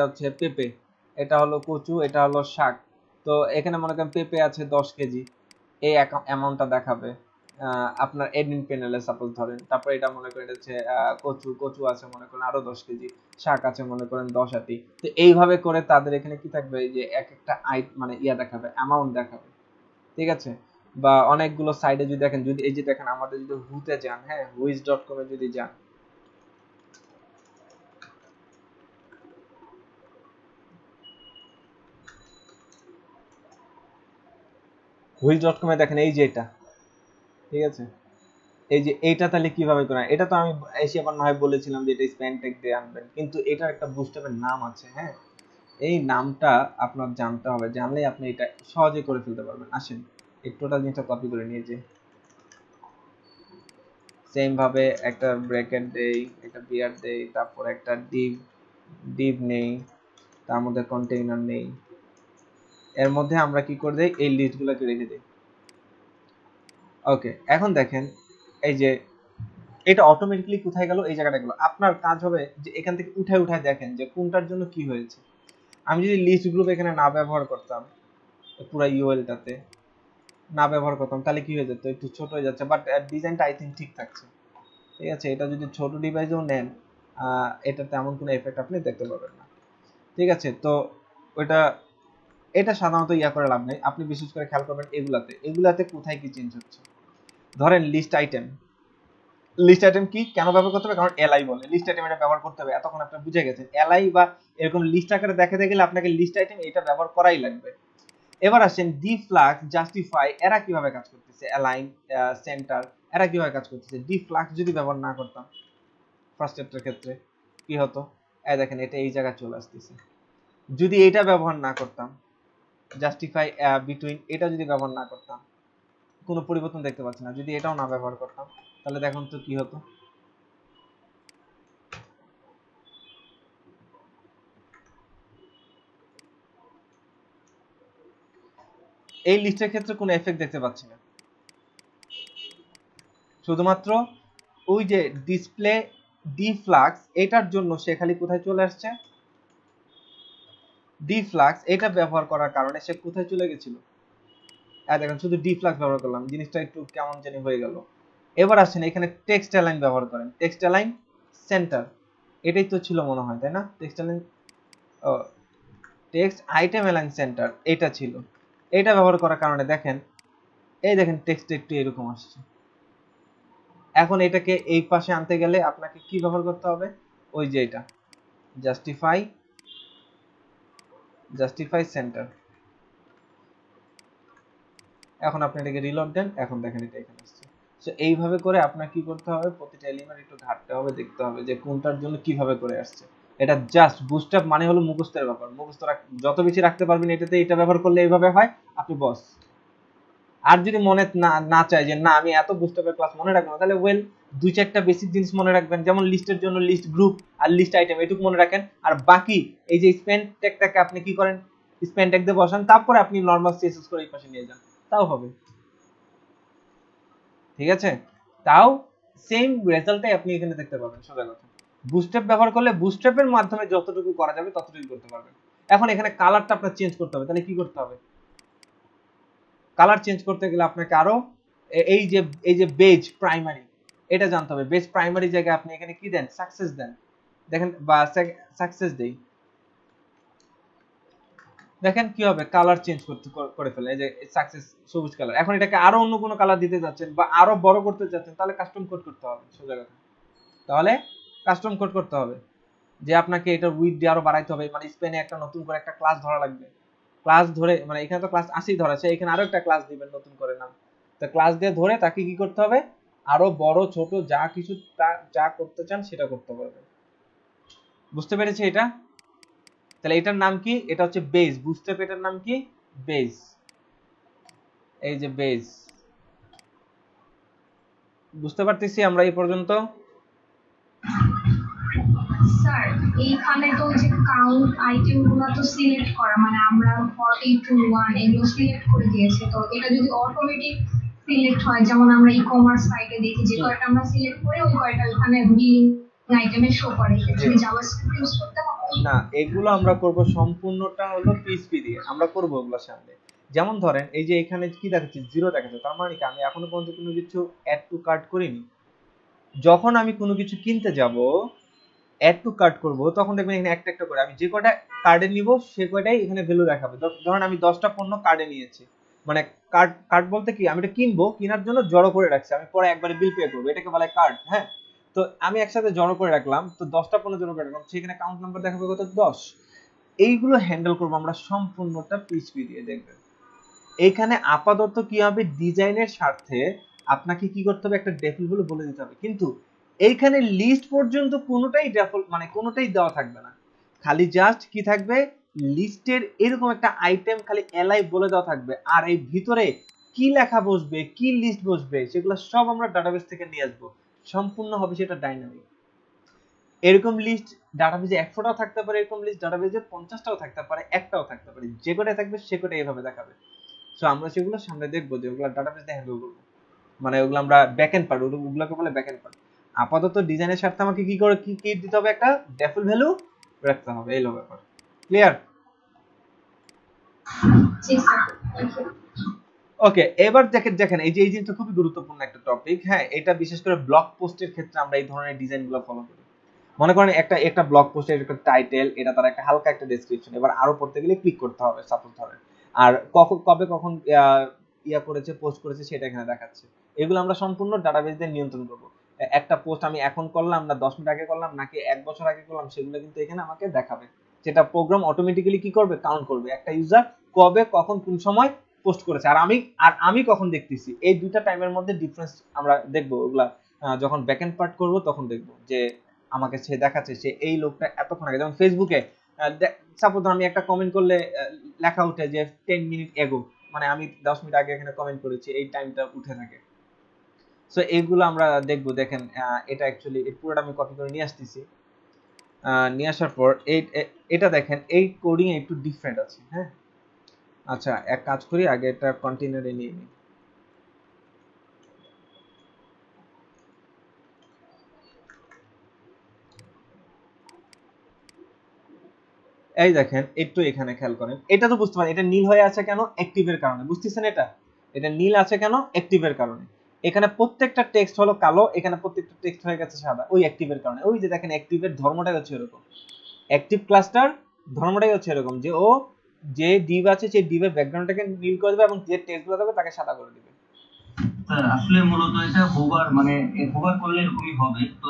S1: হচ্ছে পেঁপে, এটা হলো কচু, এটা হলো শাক। তো এখানে মনে করেন পেঁপে আছে 10 কেজি, এই অ্যামাউন্টটা দেখাবে আপনার এডমিন প্যানেলে সাপোজ ধরেন। তারপর এটা মনে করেন এটা হচ্ছে কচু আছে মনে করেন আরো 10 কেজি, শাক আছে মনে করেন 10 আটি। তো এইভাবে করে তাদের এখানে কি থাকবে, যে এক একটা মানে ইয়া দেখাবে, অ্যামাউন্ট দেখাবে, ঠিক আছে। বা অনেকগুলো সাইডে যদি দেখেন, যদি এই যে দেখেন আমাদের যদি হুতে যান, হ্যাঁ হুইজ.com এ যদি যান, হুইজ.com এ দেখেন এই যে এটা, ঠিক আছে, এই যে এইটা তাহলে কিভাবে করেন, এটা তো আমি এসে আবার না হয় বলেছিলাম যে এটা স্প্যান ট্যাগ দিয়ে আনবেন, কিন্তু এটার একটা বুস্টআপের নাম আছে, হ্যাঁ এই নামটা আপনার জানতে হবে, জানলেই আপনি এটা সহজে করে ফেলতে পারবেন। আসেন এই টোটাল জিনিসটা কপি করে নিয়ে যে সেম ভাবে একটা ব্র্যাকেট দেই, একটা বিয়ার দেই, তারপর একটা ডিভ নেই, তার মধ্যে কন্টেইনার নেই, এর মধ্যে আমরা কি করে দেই, এই লিস্টগুলোকে রেখে দেই। ওকে এখন দেখেন এই যে এটা অটোমেটিক্যালি কোথায় গেল, এই জায়গাটা গেল। আপনার কাজ হবে যে এখান থেকে উঠায় উঠায় দেখেন যে কোনটার জন্য কি হয়েছে। আমি যদি লিস্ট গ্রুপ এখানে না ব্যবহার করতাম, পুরো ইউএলটাতে না ব্যবহার করতাম, তাহলে কি হয়ে যেত, একটু ছোট হয়ে যাচ্ছে, বাট ডিজাইনটা আই থিঙ্ক ঠিক থাকছে, ঠিক আছে। এটা যদি ছোট ডিভাইসেও নেন এটা তেমন কোনো এফেক্ট আপনি দেখতে পাবেন না, ঠিক আছে। তো ওইটা এটা সাধারণত ইয়া করে লাভ নেই, আপনি বিশেষ করে খেয়াল করবেন এগুলাতে কোথায় কি চেঞ্জ হচ্ছে। ধরেন লিস্ট আইটেম কি কেন ব্যবহার করতে হবে, কারণ এলআই বলে লিস্ট আইটেম এটা ব্যবহার করতে হবে, এতক্ষণ আপনারা বুঝে গেছেন। এলআই বা এরকম লিস্ট আকারে দেখাতে গেলে আপনাকে লিস্ট আইটেম এটা ব্যবহার করাই লাগবে। এবার আসেন ডিফ্লাক্স, জাস্টিফাই, এরা কিভাবে কাজ করতেছে, অ্যালাইন, সেন্টার, এরা কিভাবে কাজ করতেছে। ডিফ্লাক্স যদি ব্যবহার না করতাম ফার্স্ট চ্যাপ্টারের ক্ষেত্রে কি হতো, দেখেন এটা এই জায়গায় চলে আসতেছে। যদি এটা ব্যবহার না করতাম, জাস্টিফাই বিটুইন, এটা যদি ব্যবহার না করতাম, কোনো পরিবর্তন দেখতে পাচ্ছি না। যদি এটাও না ব্যবহার করতাম তাহলে দেখুন তো কি হতো। এই লিস্টের ক্ষেত্রে কোনো এফেক্ট দেখতে পাচ্ছি না, শুধুমাত্র ওই যে ডিসপ্লে ডিফ্লাক্স এটার জন্য সে খালি কোথায় চলে আসছে, ডিফ্লাক্স এটা ব্যবহার করার কারণে সে কোথায় চলে গেছিল, দেখেন শুধু ডিফ্লাক্স ব্যবহার করলাম, জিনিসটা একটু কেমন জানি হয়ে গেল। এবার আসেন এখানে টেক্সট অ্যালাইন ব্যবহার করেন, টেক্সট অ্যালাইন সেন্টার, এটাই তো ছিল মনে হয় তাই না, text align text item align centre এটা ছিল। এটা ব্যবহার করার কারণে দেখেন এই দেখেন টেক্সট একটু এরকম আসছে। এখন এটাকে এই পাশে আনতে গেলে আপনাকে কি ব্যবহার করতে হবে, ওই যে এটা জাস্টিফাই সেন্টার, এখন আপনি এটাকে রিলোড দেন, এখন দেখেন এটা এখানে আসছে। সো এইভাবে করে আপনার কি করতে হবে, প্রতিটা এলিমেন্ট একটু ঘাটতে হবে, দেখতে হবে যে কোনটার জন্য কিভাবে করে আসছে। এটা জাস্ট বুস্টআপ মানে হলো মুখস্থের ব্যাপার, মুখস্থ যত বেশি রাখতে পারবেন এটাতে, এটা ব্যবহার করলে এইভাবে হয়, আপনি বস। আর যদি মনে না না চায় যে না আমি এত বুস্টআপের ক্লাস মনে রাখবো না, তাহলে ওয়েল দুই চারটা বেসিক জিনিস মনে রাখবেন, যেমন লিস্টের জন্য লিস্ট গ্রুপ আর লিস্ট আইটেম, এটুকু মনে রাখেন। আর বাকি এই যে স্পেন ট্যাগটাকে আপনি কি করেন, স্পেন ট্যাগ দিয়ে বসান, তারপরে আপনি নরমাল সিএসএস করে এই পাশে নিয়ে যান, তাও হবে। ঠিক আছে, তাও সেম রেজাল্টটাই আপনি এখানে দেখতে পাবেন। সোজা কথা, বুস্ট্র্যাপ ব্যবহার করলে বুস্ট্র্যাপের মাধ্যমে যতটুকু করা যাবে ততটুকু করতে পারবেন। এখন এখানে কালারটা আপনার চেঞ্জ করতে হবে, তাহলে কি করতে হবে, কালার চেঞ্জ করতে গেলে আপনাকে আরো এই যে বেজ প্রাইমারি এটা জানতে হবে। বেজ প্রাইমারি জায়গায় আপনি এখানে কি দেন, সাকসেস দেন, দেখেন বা সাকসেস দেই, দেখেন কি হবে, কালার চেঞ্জ করে ফেলে, এই যে সাকসেস সবুজ কালার। এখন এটাকে আরো অন্য কোনো কালার দিতে যাচ্ছেন বা আরো বড় করতে যাচ্ছেন, তাহলে কাস্টম কোড করতে হবে। সোজা কথা, তাহলে কাস্টম কোড করতে হবে যে আপনাকে এটা উইথ দিয়ে আরো বাড়াইতে হবে, মানে স্পেনে একটা নতুন করে একটা ক্লাস ধরা লাগবে। ক্লাস ধরে, মানে এখানে তো ক্লাস 80 ধরা আছে, এখানে আরো একটা ক্লাস দিবেন নতুন করে নাম, তো ক্লাস দিয়ে ধরে তাকে কি করতে হবে, আরো বড় ছোট যা কিছু যা করতে চান সেটা করতে পারবেন। বুঝতে পেরেছি এটা? তাহলে এটার নাম কি, এটা হচ্ছে বেস। বুঝতে পেরে এটার নাম কি, বেস। এই যে বেস, বুঝতে পারতেছি আমরা এই পর্যন্ত?
S3: স্যার এইখানে তো যে কাউন্ট আইটেমগুলো তো সিলেক্ট করা, মানে আমরা 40 to 1 এগুলো সিলেক্ট করে দিয়েছে, তো এটা যদি অটোমেটিক সিলেক্ট হয়, যেমন আমরা ই-কমার্স সাইটে দেখি যে কয়টা আমরা সিলেক্ট করে ওই কয়টা ওখানে বিলিং আইটেমে শো করে, এক্ষেত্রে জাভাস্ক্রিপ্ট ইউজ করতে হবে
S1: না, এগুলো আমরা করব সম্পূর্ণটা হলো পিএইচপি দিয়ে আমরা করব ওগুলোর সামনে। যেমন ধরেন এই যে এখানে কি দেখাচ্ছে, জিরো দেখাচ্ছে, তার মানে কি আমি এখনো পর্যন্ত কোনো কিছু অ্যাড টু কার্ট করিনি। যখন আমি কোনো কিছু কিনতে যাব, অ্যাড টু কার্ট করব, তখন দেখবেন এখানে একটা একটা করে আমি যে কয়টা কার্ডে নিব সে কয়টাই এখানে ভ্যালু দেখাবে। ধরেন আমি 10টা পণ্য কার্ডে নিয়েছি, মানে কার্ড কার্ড বলতে কি, আমি এটা কিনবো, কেনার জন্য জড়ো করে রাখছি, আমি পরে একবারে বিল পে করবো, এটাকে বলে কার্ড। হ্যাঁ, তো আমি একসাথে জড়ো করে রাখলাম, তো 10টা পণ্য জড়ো করে রাখলাম, সেখানে কাউন্ট নাম্বার দেখাবে কত, 10। এইগুলো হ্যান্ডেল করবো আমরা সম্পূর্ণটা পিএইচপি দিয়ে। দেখবেন এইখানে আপাতত কি হবে, ডিজাইনের স্বার্থে আপনাকে কি করতে হবে, একটা ডেফল গুলো বলে দিতে হবে, কিন্তু এইখানে লিস্ট পর্যন্ত কোনোটাই ডেফল মানে কোনোটাই দেওয়া থাকবে না, খালি জাস্ট কি থাকবে, লিস্টের এরকম একটা আইটেম খালি এলাই বলে দেওয়া থাকবে, আর এই ভিতরে কি লেখা বসবে, কি লিস্ট বসবে, সেগুলো সব আমরা ডাটাবেস থেকে নিয়ে আসবো। সম্পূর্ণ হবে সেটা ডাইনামিক। এরকম লিস্ট ডাটাবেজে 100টাও থাকতে পারে, এরকম লিস্ট ডাটাবেজে 50টাও থাকতে পারে, একটাও থাকতে পারে, যে কটা থাকবে সে কটা এইভাবে দেখাবে। সো আমরা সেগুলো সামনে দেখবো যে ওগুলো ডাটাবেস দিয়ে হ্যান্ডেল করবো, মানে ওগুলো আমরা ব্যাকএন্ড পার্ট, ওগুলোকে বলে ব্যাকএন্ড পার্ট। আপাতত ডিজাইনের স্বার্থে আমাকে কি করে কি দিতে হবে, একটা ডেফল ভ্যালু রাখতে হবে, এই লো ব্যাপার। ক্লিয়ার?
S3: জি স্যার, থ্যাংক ইউ।
S1: ওকে, এবার দেখেন এই যে এই জিনিসটা খুবই গুরুত্বপূর্ণ একটা টপিক। হ্যাঁ, এটা বিশেষ করে ব্লগ পোস্টের ক্ষেত্রে আমরা এই ধরনের ডিজাইনগুলো ফলো করি। মনে করেন একটা ব্লগ পোস্টের একটা টাইটেল, এটা তার একটা হালকা একটা ডেসক্রিপশন, এবার আরো পড়তে গেলে ক্লিক করতে হবে সাপোজ ধরেন, আর কখন ইয়া করেছে, পোস্ট করেছে সেটা এখানে দেখাচ্ছে। এগুলো আমরা সম্পূর্ণ ডাটাবেস দিয়ে নিয়ন্ত্রণ করব। একটা পোস্ট আমি এখন করলাম না 10 মিনিট আগে করলাম নাকি 1 বছর আগে করলাম, সেগুলো কিন্তু এখানে আমাকে দেখাবে। যেটা প্রোগ্রাম অটোমেটিক্যালি কি করবে, কাউন্ট করবে একটা ইউজার কবে কখন কোন সময় পোস্ট করেছে, আর আমি কখন দেখতেছি, এই দুইটা টাইমের মধ্যে ডিফারেন্স আমরা দেখবো। ওগুলা যখন ব্যাকএন্ড পার্ট করব তখন দেখবো যে আমাকে সে দেখাচ্ছে সে এই লোকটা এতক্ষণ আগে, যেমন ফেসবুকে সাপোজ আমি একটা কমেন্ট করলে লেখা উঠে যে 10 মিনিট এগো, মানে আমি 10 মিনিট আগে এখানে কমেন্ট করেছি, এই টাইমটা উঠে থাকে। সো এইগুলো আমরা দেখবো। দেখেন এটা অ্যাকচুয়ালি পুরোটা আমি কপি করে নিয়ে আসতেছি, নিয়ে আসার পর এটা দেখেন এই কোডিং একটু ডিফারেন্ট আছে। হ্যাঁ, আচ্ছা এক কাজ করি, আগে এটা কন্টেইনারে নিয়ে নিই। এই দেখেন একটু এখানে খেয়াল করেন, এটা তো বুঝতে পারেন এটা নীল হয়ে আছে কেন, অ্যাক্টিভের কারণে। বুঝতেছেন এটা নীল আছে কেন, অ্যাক্টিভের কারণে। এখানে প্রত্যেকটা টেক্সট হলো কালো, এখানে প্রত্যেকটা টেক্সট হয়ে গেছে সাদা, ওই অ্যাক্টিভের কারণে। ওই যে দেখেন অ্যাক্টিভের ধর্মটাই হচ্ছে এরকম, অ্যাক্টিভ ক্লাস্টার ধর্মটাই হচ্ছে এরকম যে ও যে ডিভ আছে সেই ডিভের ব্যাকগ্রাউন্ডটাকে নীল করে দেবে এবং যে টেক্সটগুলো থাকবে তাকে সাদা করে দিবে।
S2: স্যার আসলে মূলত এটা হোভার মানে হোভার করলে এরকমই হবে। তো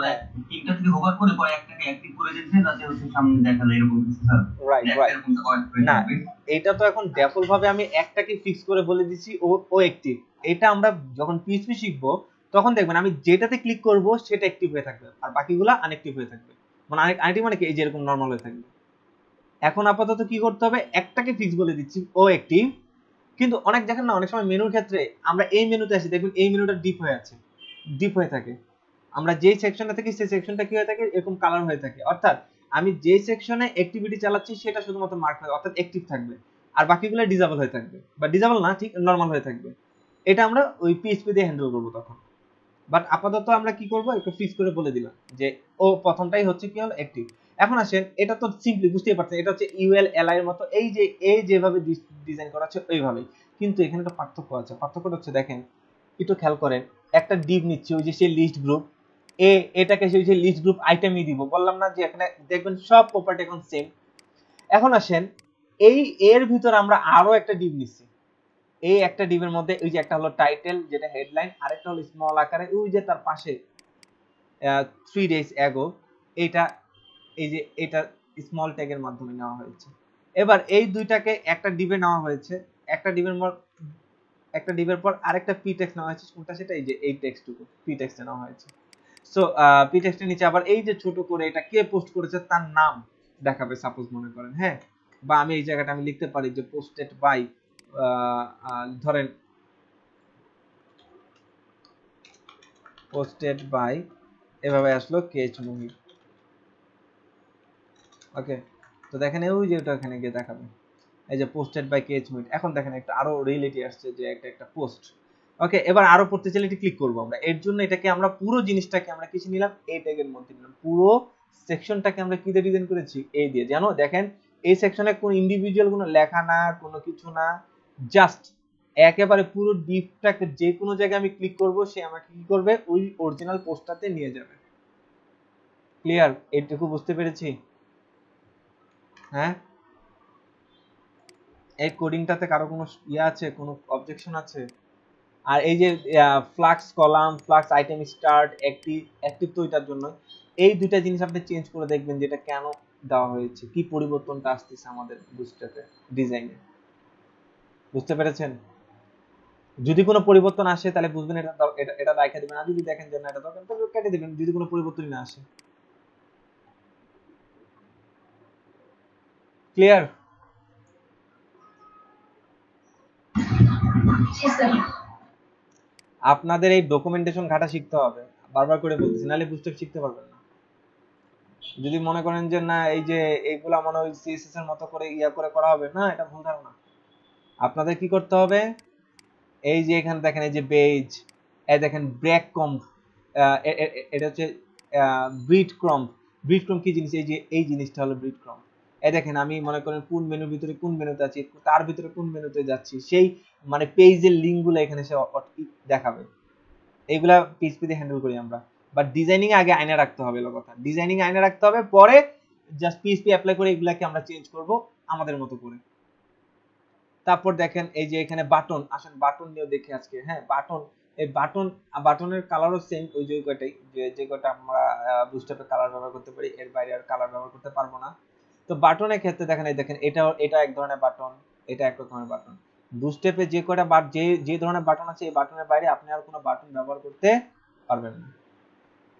S2: তিনটা থেকে হোভার করে পরে একটাকে অ্যাক্টিভ করে দিচ্ছে যাতে হচ্ছে সামনে দেখা যায় এরকম কিছু স্যার।
S1: রাইট
S2: একটা
S1: রাইট।
S2: এরকম অ্যাড করে
S1: না,
S2: থাকবে।
S1: এটা তো এখন ডিফল্ট ভাবে আমি একটাকে ফিক্স করে বলে দিচ্ছি ও অ্যাক্টিভ। এটা আমরা যখন পিএইচপি শিখবো তখন দেখবেন আমি যেটাতে ক্লিক করব সেটা অ্যাক্টিভ হয়ে থাকবে আর বাকিগুলো আনঅ্যাক্টিভ হয়ে থাকবে। মানে আনঅ্যাক্টিভ মানে কি, এই যে এরকম নরমাল হয়ে থাকবে। এখন আপাতত কি করতে হবে, একটাকে ফিক্স বলে দিচ্ছি ও অ্যাক্টিভ। কিন্তু অনেক দেখেন না, অনেক সময় মেনুর ক্ষেত্রে আমরা এই মেনুতে আসি, দেখবেন এই মেনুটা ডিপ হয়ে আছে, ডিপ হয়ে থাকে। আমরা যেই সেকশনে থাকি সেই সেকশনটা কি হয়ে থাকে, এরকম কালার হয়ে থাকে। অর্থাৎ আমি যে সেকশনে অ্যাক্টিভিটি চালাচ্ছি সেটা শুধুমাত্র মার্ক হবে, অর্থাৎ অ্যাক্টিভ থাকবে, আর বাকিগুলো ডিসেবল হয়ে থাকবে, বা ডিসেবল না, ঠিক নরমাল হয়ে থাকবে। এটা আমরা ওই পিএইচপি দিয়ে হ্যান্ডেল করবো তখন। বাট আপাতত আমরা কি করব, একটু ফিক্স করে বলে দিলাম যে ও প্রথমটাই হচ্ছে কি হলো অ্যাক্টিভ। এখন আসেন, এটা তো সিম্পলি বুঝতেই পারছেন, এটা হচ্ছে ইউএল এলআই এর মতো, এই যে এই যেভাবে ডিজাইন করা আছে ওইভাবেই। কিন্তু এখানে একটা পার্থক্য আছে। পার্থক্যটা হচ্ছে দেখেন, একটু খেয়াল করেন, একটা ডিভ নিচ্ছি ওই যে সেই লিস্ট গ্রুপ এটাকে সেই লিস্ট গ্রুপ আইটেমই দিব, বললাম না যে এখানে দেখবেন সব প্রপার্টি এখন সেম। এখন আসেন, এর ভিতর আমরা আরো একটা ডিভ নিচ্ছি। এই একটা ডিভের মধ্যে ওই যে একটা হলো টাইটেল যেটা হেডলাইন, আরেকটা হলো স্মল আকারে ওই যে তার পাশে 3 days ago, এটা এই যে এটা স্মল ট্যাগের মাধ্যমে নেওয়া হয়েছে। এবার এই দুইটাকে একটা ডিভে নেওয়া হয়েছে, একটা ডিভের পর একটা ডিভের পর আরেকটা পি টেক্সট নেওয়া হয়েছে, কোনটা সেটা এই যে এই টেক্সটটুকু পি টেক্সটে নেওয়া হয়েছে। সো পি টেক্সটের নিচে আবার এই যে ছোট করে এটা কে পোস্ট করেছে তার নাম দেখাবে, সাপোজ মনে করেন, হ্যাঁ। বা আমি এই জায়গাটা আমি লিখতে পারি যে পোস্টেড বাই, ধরেন পোস্টেড বাই, এভাবে আসলো কেচ মুভি। ওকে, তো দেখেন ওই যে ওটা এখানে গিয়ে দেখাবে এই যে পোস্টেড বাই কেচ মুভি। এখন দেখেন একটা আরো রিয়েলিটি আসছে যে একটা পোস্ট। ওকে, এবার আরো পড়তে চাইলে এটি ক্লিক করবো আমরা। এর জন্য এটাকে আমরা পুরো জিনিসটাকে আমরা কিছু নিলাম, এই ট্যাগের মধ্যে নিলাম। পুরো সেকশনটাকে আমরা কি দিয়ে ডিজাইন করেছি, এই দিয়ে। জানো দেখেন, এই সেকশনে কোন ইন্ডিভিজুয়াল কোনো লেখা না, কোনো কিছু না, জাস্ট একেবারে পুরো ডিপটাকে যে কোনো জায়গায় আমি ক্লিক করব সে আমাকে কি করবে, ওই অরিজিনাল পোস্টটাতে নিয়ে যাবে। ক্লিয়ার? এইটুকু বুঝতে পেরেছি? হ্যাঁ, এই কোডিংটাতে কারো কোনো ইয়ে আছে, কোনো অবজেকশন আছে? আর এই যে flex column, flex item start, active তো এটার জন্য। এই দুইটা জিনিস আপনি চেঞ্জ করে দেখবেন যেটা কেন দেওয়া হয়েছে, কি পরিবর্তনটা আসতেছে আমাদের বুস্টাতে ডিজাইনে। বুঝতে পেরেছেন? যদি কোনো পরিবর্তন আসে তাহলে বুঝবেন এটা রাইখা দিবেন, আর যদি দেখেন যে না এটা দরকার তাহলে কেটে দিবেন, যদি কোনো পরিবর্তনই না আসে। ক্লিয়ার? আপনাদের এই ডকুমেন্টেশন ঘাটা শিখতে হবে, বারবার করে বলতেছি, নাহলে বুস্টার শিখতে পারবেন না। যদি মনে করেন যে না এই যে এইগুলা মনে হয় সিএসএস এর মতো করে ইয়া করে করা হবে, না, এটা ভুল ধারণা। আপনাদের কি করতে হবে, এই যে এখানে দেখেন এই যে বেজ, এই দেখেন ব্রেক কম্প, এটা হচ্ছে ব্রিড ক্রম্প। ব্রিড ক্রম্প কি জিনিস, এই যে এই জিনিসটা হলো ব্রিড ক্রম্প। এই দেখেন আমি মনে করেন কোন মেনুর ভিতরে কোন মেনুতে আছি, তার ভিতরে কোন মেনুতে যাচ্ছি, সেই মানে পেজের লিঙ্কগুলো এখানে সে দেখাবে। এইগুলা পিএইচপি দিয়ে হ্যান্ডেল করি আমরা। বাট ডিজাইনিং আগে আয়না রাখতে হবে, এলো কথা। ডিজাইনিং আয়না রাখতে হবে, পরে জাস্ট পিএইচপি অ্যাপ্লাই করে এগুলাকে আমরা চেঞ্জ করব আমাদের মতো করে। তারপর দেখেন এই যে এখানে বাটন, আসেন বাটন নিয়েও দেখি আজকে। হ্যাঁ, বাটন, এই বাটনের কালারও সেম ওই যে কয়টাই, যে কয়টা আমরা বুস্টআপে কালার ব্যবহার করতে পারি, এর বাইরে আর কালার ব্যবহার করতে পারবো না। তো বাটনের ক্ষেত্রে দেখেন, এই দেখেন এটা এক ধরনের বাটন, এটা এক রকমের বাটন। বুস্টআপে যে কয়টা যে ধরনের বাটন আছে, এই বাটনের বাইরে আপনি আর কোনো বাটন ব্যবহার করতে পারবেন না।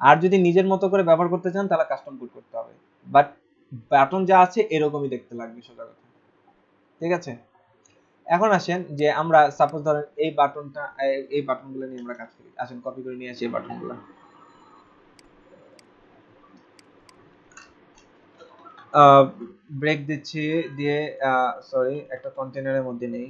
S1: আর যদি নিজের মতো করে ব্যবহার করতে চান তাহলে কাস্টম কোড করতে হবে। বাট বাটন যা আছে এরকমই দেখতে লাগবে, সোজা কথা। ঠিক আছে? এখন আসেন যে আমরা সাপোজ ধরেন এই বাটনটা, এই বাটনগুলো নিয়ে আমরা কাজ করি। আসেন কপি করে নিয়ে আসি এই বাটনগুলো। ব্রেক দিচ্ছি, দিয়ে সরি একটা কন্টেনারের মধ্যে নেই।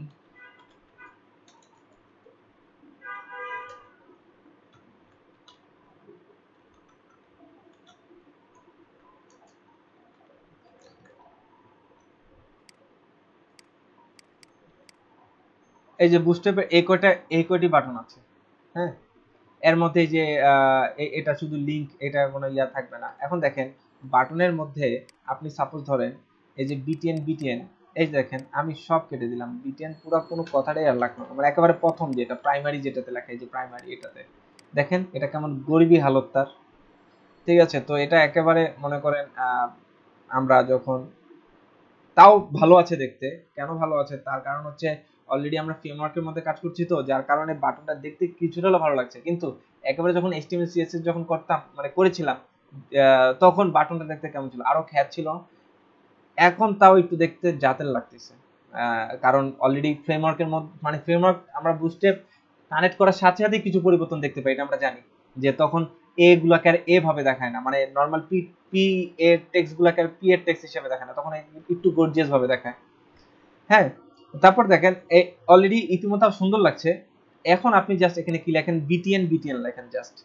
S1: এই যে বুস্টআপের এই কয়টি বাটন আছে, হ্যাঁ। এর মধ্যে যে এটা শুধু লিংক, এটা কোনো ইয়া থাকবে না। এখন দেখেন বাটনের মধ্যে আপনি সাপোজ ধরেন এই যে বিটিএন এই যে দেখেন আমি সব কেটে দিলাম, বিটেন পুরো কোনো কথাটাই আর লাগলো না, মানে একেবারে প্রথম যেটা প্রাইমারি যেটাতে লেখা, এই যে প্রাইমারি এটাতে দেখেন এটা কেমন গরিবী হালত তার। ঠিক আছে, তো এটা একেবারে মনে করেন আমরা যখন, তাও ভালো আছে দেখতে। কেন ভালো আছে তার কারণ হচ্ছে অলরেডি আমরা ফ্রেমওয়ার্কের মধ্যে কাজ করছি, তো যার কারণে বাটনটা দেখতে কিছুটা হলেও ভালো লাগছে। কিন্তু একেবারে যখন HTML CSS যখন করতাম মানে করেছিলাম তখন বাটনটা দেখতে কেমন ছিল, আরো খ্যাত ছিল। এখন তাও একটু দেখতে জাতের লাগতেছে, কারণ অলরেডি ফ্রেমওয়ার্কের মধ্যে মানে ফ্রেমওয়ার্ক আমরা বুস্টে কানেক্ট করার সাথে সাথে কিছু পরিবর্তন দেখতে পাই, এটা আমরা জানি যে তখন এ গুলাকে আর এ ভাবে দেখায় না, মানে নর্মাল পি পি এর টেক্সট গুলাকে আর পি এর টেক্সট হিসেবে দেখায় না, তখন একটু গর্জিয়াস ভাবে দেখায়। হ্যাঁ, তারপর দেখেন অলরেডি ইতিমধ্যে সুন্দর লাগছে। এখন আপনি জাস্ট এখানে কি লেখেন, বিটিএন বিটিএন লেখেন, জাস্ট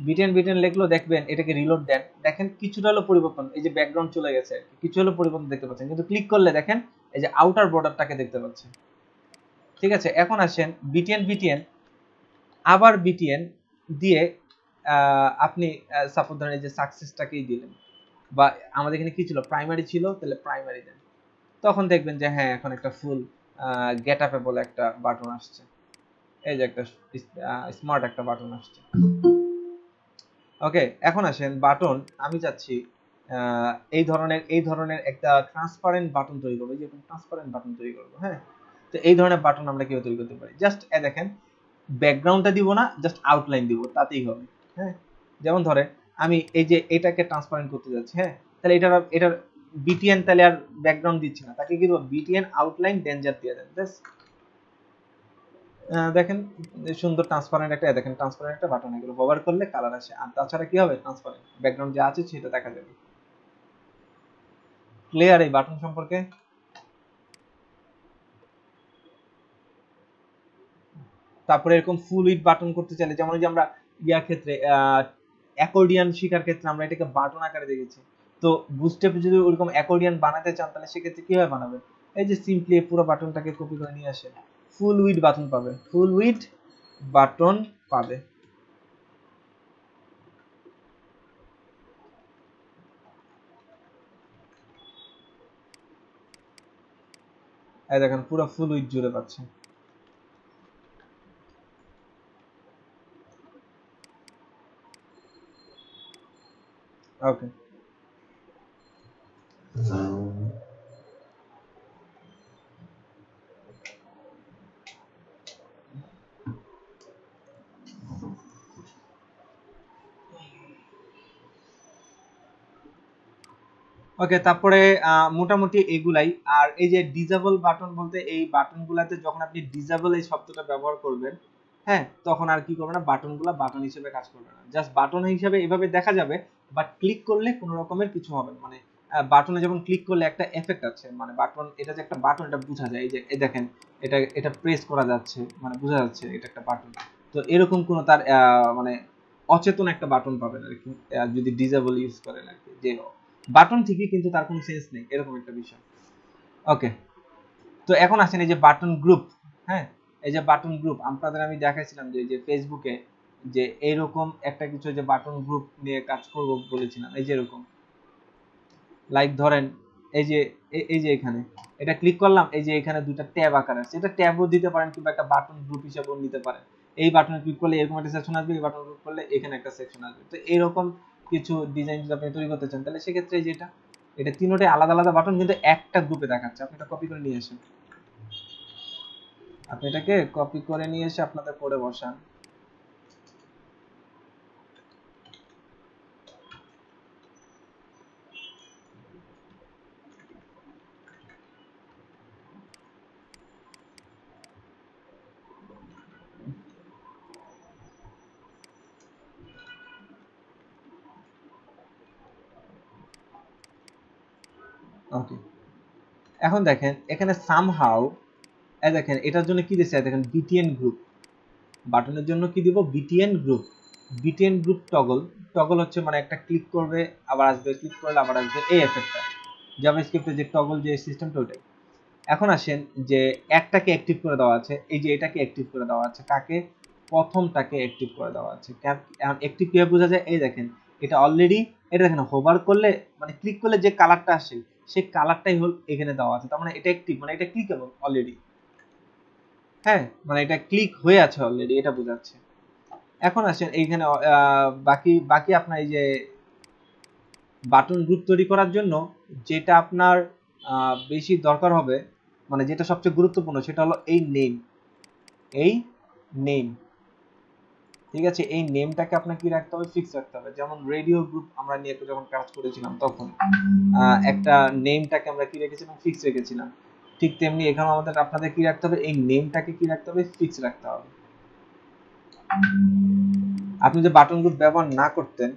S1: বিটিএন বিটিএন লিখলো, দেখবেন এটাকে রিলোড দেন, দেখেন কিছুটা হলো পরিবর্তন, এই যে ব্যাকগ্রাউন্ড চলে গেছে, কিছু হলো পরিবর্তন দেখতে পাচ্ছেন। কিন্তু ক্লিক করলে দেখেন এই যে আউটার বর্ডারটাকে দেখতে পাচ্ছেন। ঠিক আছে, এখন আসেন বিটিএন বিটিএন, আবার বিটিএন দিয়ে আপনি সাপোজ ধরেন এই যে সাকসেসটাকেই দিলেন, বা আমাদের এখানে কি ছিল, প্রাইমারি ছিল, তাহলে প্রাইমারি দেন। তখন দেখবেন যে হ্যাঁ এখন একটা ফুল গেট আপে বলে একটা বাটন আসছে, এই যে একটা স্মার্ট একটা বাটন আসছে। ওকে, এখন আসেন বাটন, আমি চাচ্ছি এই ধরনের একটা ট্রান্সপারেন্ট বাটন তৈরি করবো, যেরকম ট্রান্সপারেন্ট বাটন তৈরি করবো। হ্যাঁ, তো এই ধরনের বাটন আমরা কিভাবে তৈরি করতে পারি, জাস্ট দেখেন ব্যাকগ্রাউন্ডটা দিব না, জাস্ট আউটলাইন দিব, তাতেই হবে। হ্যাঁ, যেমন ধরে আমি এই যে এটাকে ট্রান্সপারেন্ট করতে যাচ্ছি, হ্যাঁ, তাহলে এটার বিটিএন তাহলে আর ব্যাকগ্রাউন্ড দিচ্ছি না, তাকে কি দেবো, বিটিএন আউটলাইন ডেঞ্জার দিয়ে দেন। দেখেন সুন্দর ট্রান্সপারেন্ট একটা, দেখেন ট্রান্সপারেন্ট একটা বাটন, এগুলো ব্যবহার করলে কালার আসে, আর তাছাড়া কি হবে, ট্রান্সপারেন্ট ব্যাকগ্রাউন্ড যা আছে সেটা দেখা যাবে। ক্লিয়ার এই বাটন সম্পর্কে? তারপরে এরকম ফুল উইথ বাটন করতে চাইলে, যেমন যে আমরা ইয়ার ক্ষেত্রে অ্যাকর্ডিয়ান শেখার ক্ষেত্রে আমরা এটাকে বাটন আকারে দেখেছি, তো বুস্টে যদি ওরকম অ্যাকর্ডিয়ান বানাতে চান তাহলে সেক্ষেত্রে কিভাবে বানাবেন, এই যে সিম্পলি পুরো বাটনটাকে কপি করে নিয়ে আসে, ফুল উইথ বাটন পাবে, ফুল উইথ বাটন পাবে। এই দেখেন পুরো ফুল উইথ জুড়ে পাচ্ছে। ওকে, ওকে, তারপরে মোটামুটি এগুলাই। আর এই যে ডিজেবল বাটন বলতে, এই বাটনগুলোতে যখন আপনি ডিজেবল এই শব্দটা ব্যবহার করবেন, হ্যাঁ, তখন আর কি করবে না, বাটনগুলো বাটন হিসেবে কাজ করবে না, জাস্ট বাটন হিসেবে এভাবে দেখা যাবে, বাট ক্লিক করলে কোনো রকমের কিছু হবে না। মানে বাটনে যেমন ক্লিক করলে একটা এফেক্ট আছে, মানে বাটন, এটা যে একটা বাটন এটা বোঝা যায়, এই যে এই দেখেন এটা এটা প্রেস করা যাচ্ছে, মানে বোঝা যাচ্ছে এটা একটা বাটন। তো এরকম কোনো তার মানে অচেতন একটা বাটন পাবেন আর কি, যদি ডিজেবল ইউজ করেন আর কি, যে বাটন ঠিকই কিন্তু তার কোনো সেন্স নেই, এরকম একটা বিষয়। ওকে, তো এখন আসেন এই যে বাটন গ্রুপ। হ্যাঁ, এই যে বাটন গ্রুপ আপনাদের আমি দেখাইছিলাম যে ফেসবুকে যে এইরকম একটা কিছু, যে বাটন গ্রুপ নিয়ে কাজ করব বলেছিলাম, এই যে এরকম, লাইক ধরেন এই যে এখানে এটা ক্লিক করলাম, এই যে এখানে দুটো ট্যাব আকার আছে, এটা ট্যাবও দিতে পারেন কিংবা একটা বাটন গ্রুপ হিসেবেও নিতে পারেন। এই বাটনে ক্লিক করলে এরকম একটা সেকশন আসবে, এই বাটন ক্লিক করলে এখানে একটা সেকশন আসবে। তো এরকম কিছু ডিজাইন যদি আপনি তৈরি করতে চান তাহলে সেক্ষেত্রে যেটা, এটা তিনটে আলাদা আলাদা বাটন কিন্তু একটা গ্রুপে দেখাচ্ছে, আপনি এটা কপি করে নিয়ে আসেন, আপনি এটাকে কপি করে নিয়ে এসে আপনাদের কোডে বসান। ওকে, এখন দেখেন এখানে সামহাউ দেখেন এটার জন্য কি দিয়েছে, দেখেন বিটিএন গ্রুপ, বাটনের জন্য কি দিব, BTN group, BTN group toggle. Toggle হচ্ছে মানে একটা ক্লিক করবে আবার আসবে, ক্লিক করলে আবার আসবে, এই এফেক্টটা জাভাস্ক্রিপ্টে যে টগল যে সিস্টেমটা ওইটাই। এখন আসেন যে একটাকে অ্যাক্টিভ করে দেওয়া আছে, এই যে এটাকে অ্যাক্টিভ করে দেওয়া আছে, কাকে, প্রথমটাকে অ্যাক্টিভ করে দেওয়া আছে। অ্যাক্টিভ কিভাবে বোঝা যায়, এই দেখেন এটা অলরেডি, এটা দেখেন হোভার করলে মানে ক্লিক করলে যে কালারটা আসে সেই কালারটাই হল এখানে দেওয়া আছে। তার মানে এটা অ্যাক্টিভ, মানে এটা ক্লিকেবল অলরেডি। হ্যাঁ, মানে এটা ক্লিক হয়ে আছে অলরেডি, এটা বোঝাচ্ছে। এখন আসেন এইখানে বাকি বাকি আপনার এই যে বাটন গ্রুপ তৈরি করার জন্য যেটা আপনার বেশি দরকার হবে, মানে যেটা সবচেয়ে গুরুত্বপূর্ণ, সেটা হলো এই নেম। এই নেম, ঠিক আছে, এই নেমটাকে আপনার কি রাখতে হবে, ফিক্স রাখতে হবে। যেমন রেডিও গ্রুপ আমরা নিয়ে যখন কাজ করেছিলাম তখন একটা নেমটাকে আমরা কি রেখেছিলাম, ফিক্স রেখেছিলাম। ঠিক তেমনি এখানে আমাদের আপনাদের কি রাখতে হবে, এই নেমটাকে কি রাখতে হবে, ফিক্স রাখতে হবে। আপনি যে বাটন গ্রুপ ব্যবহার না করতেন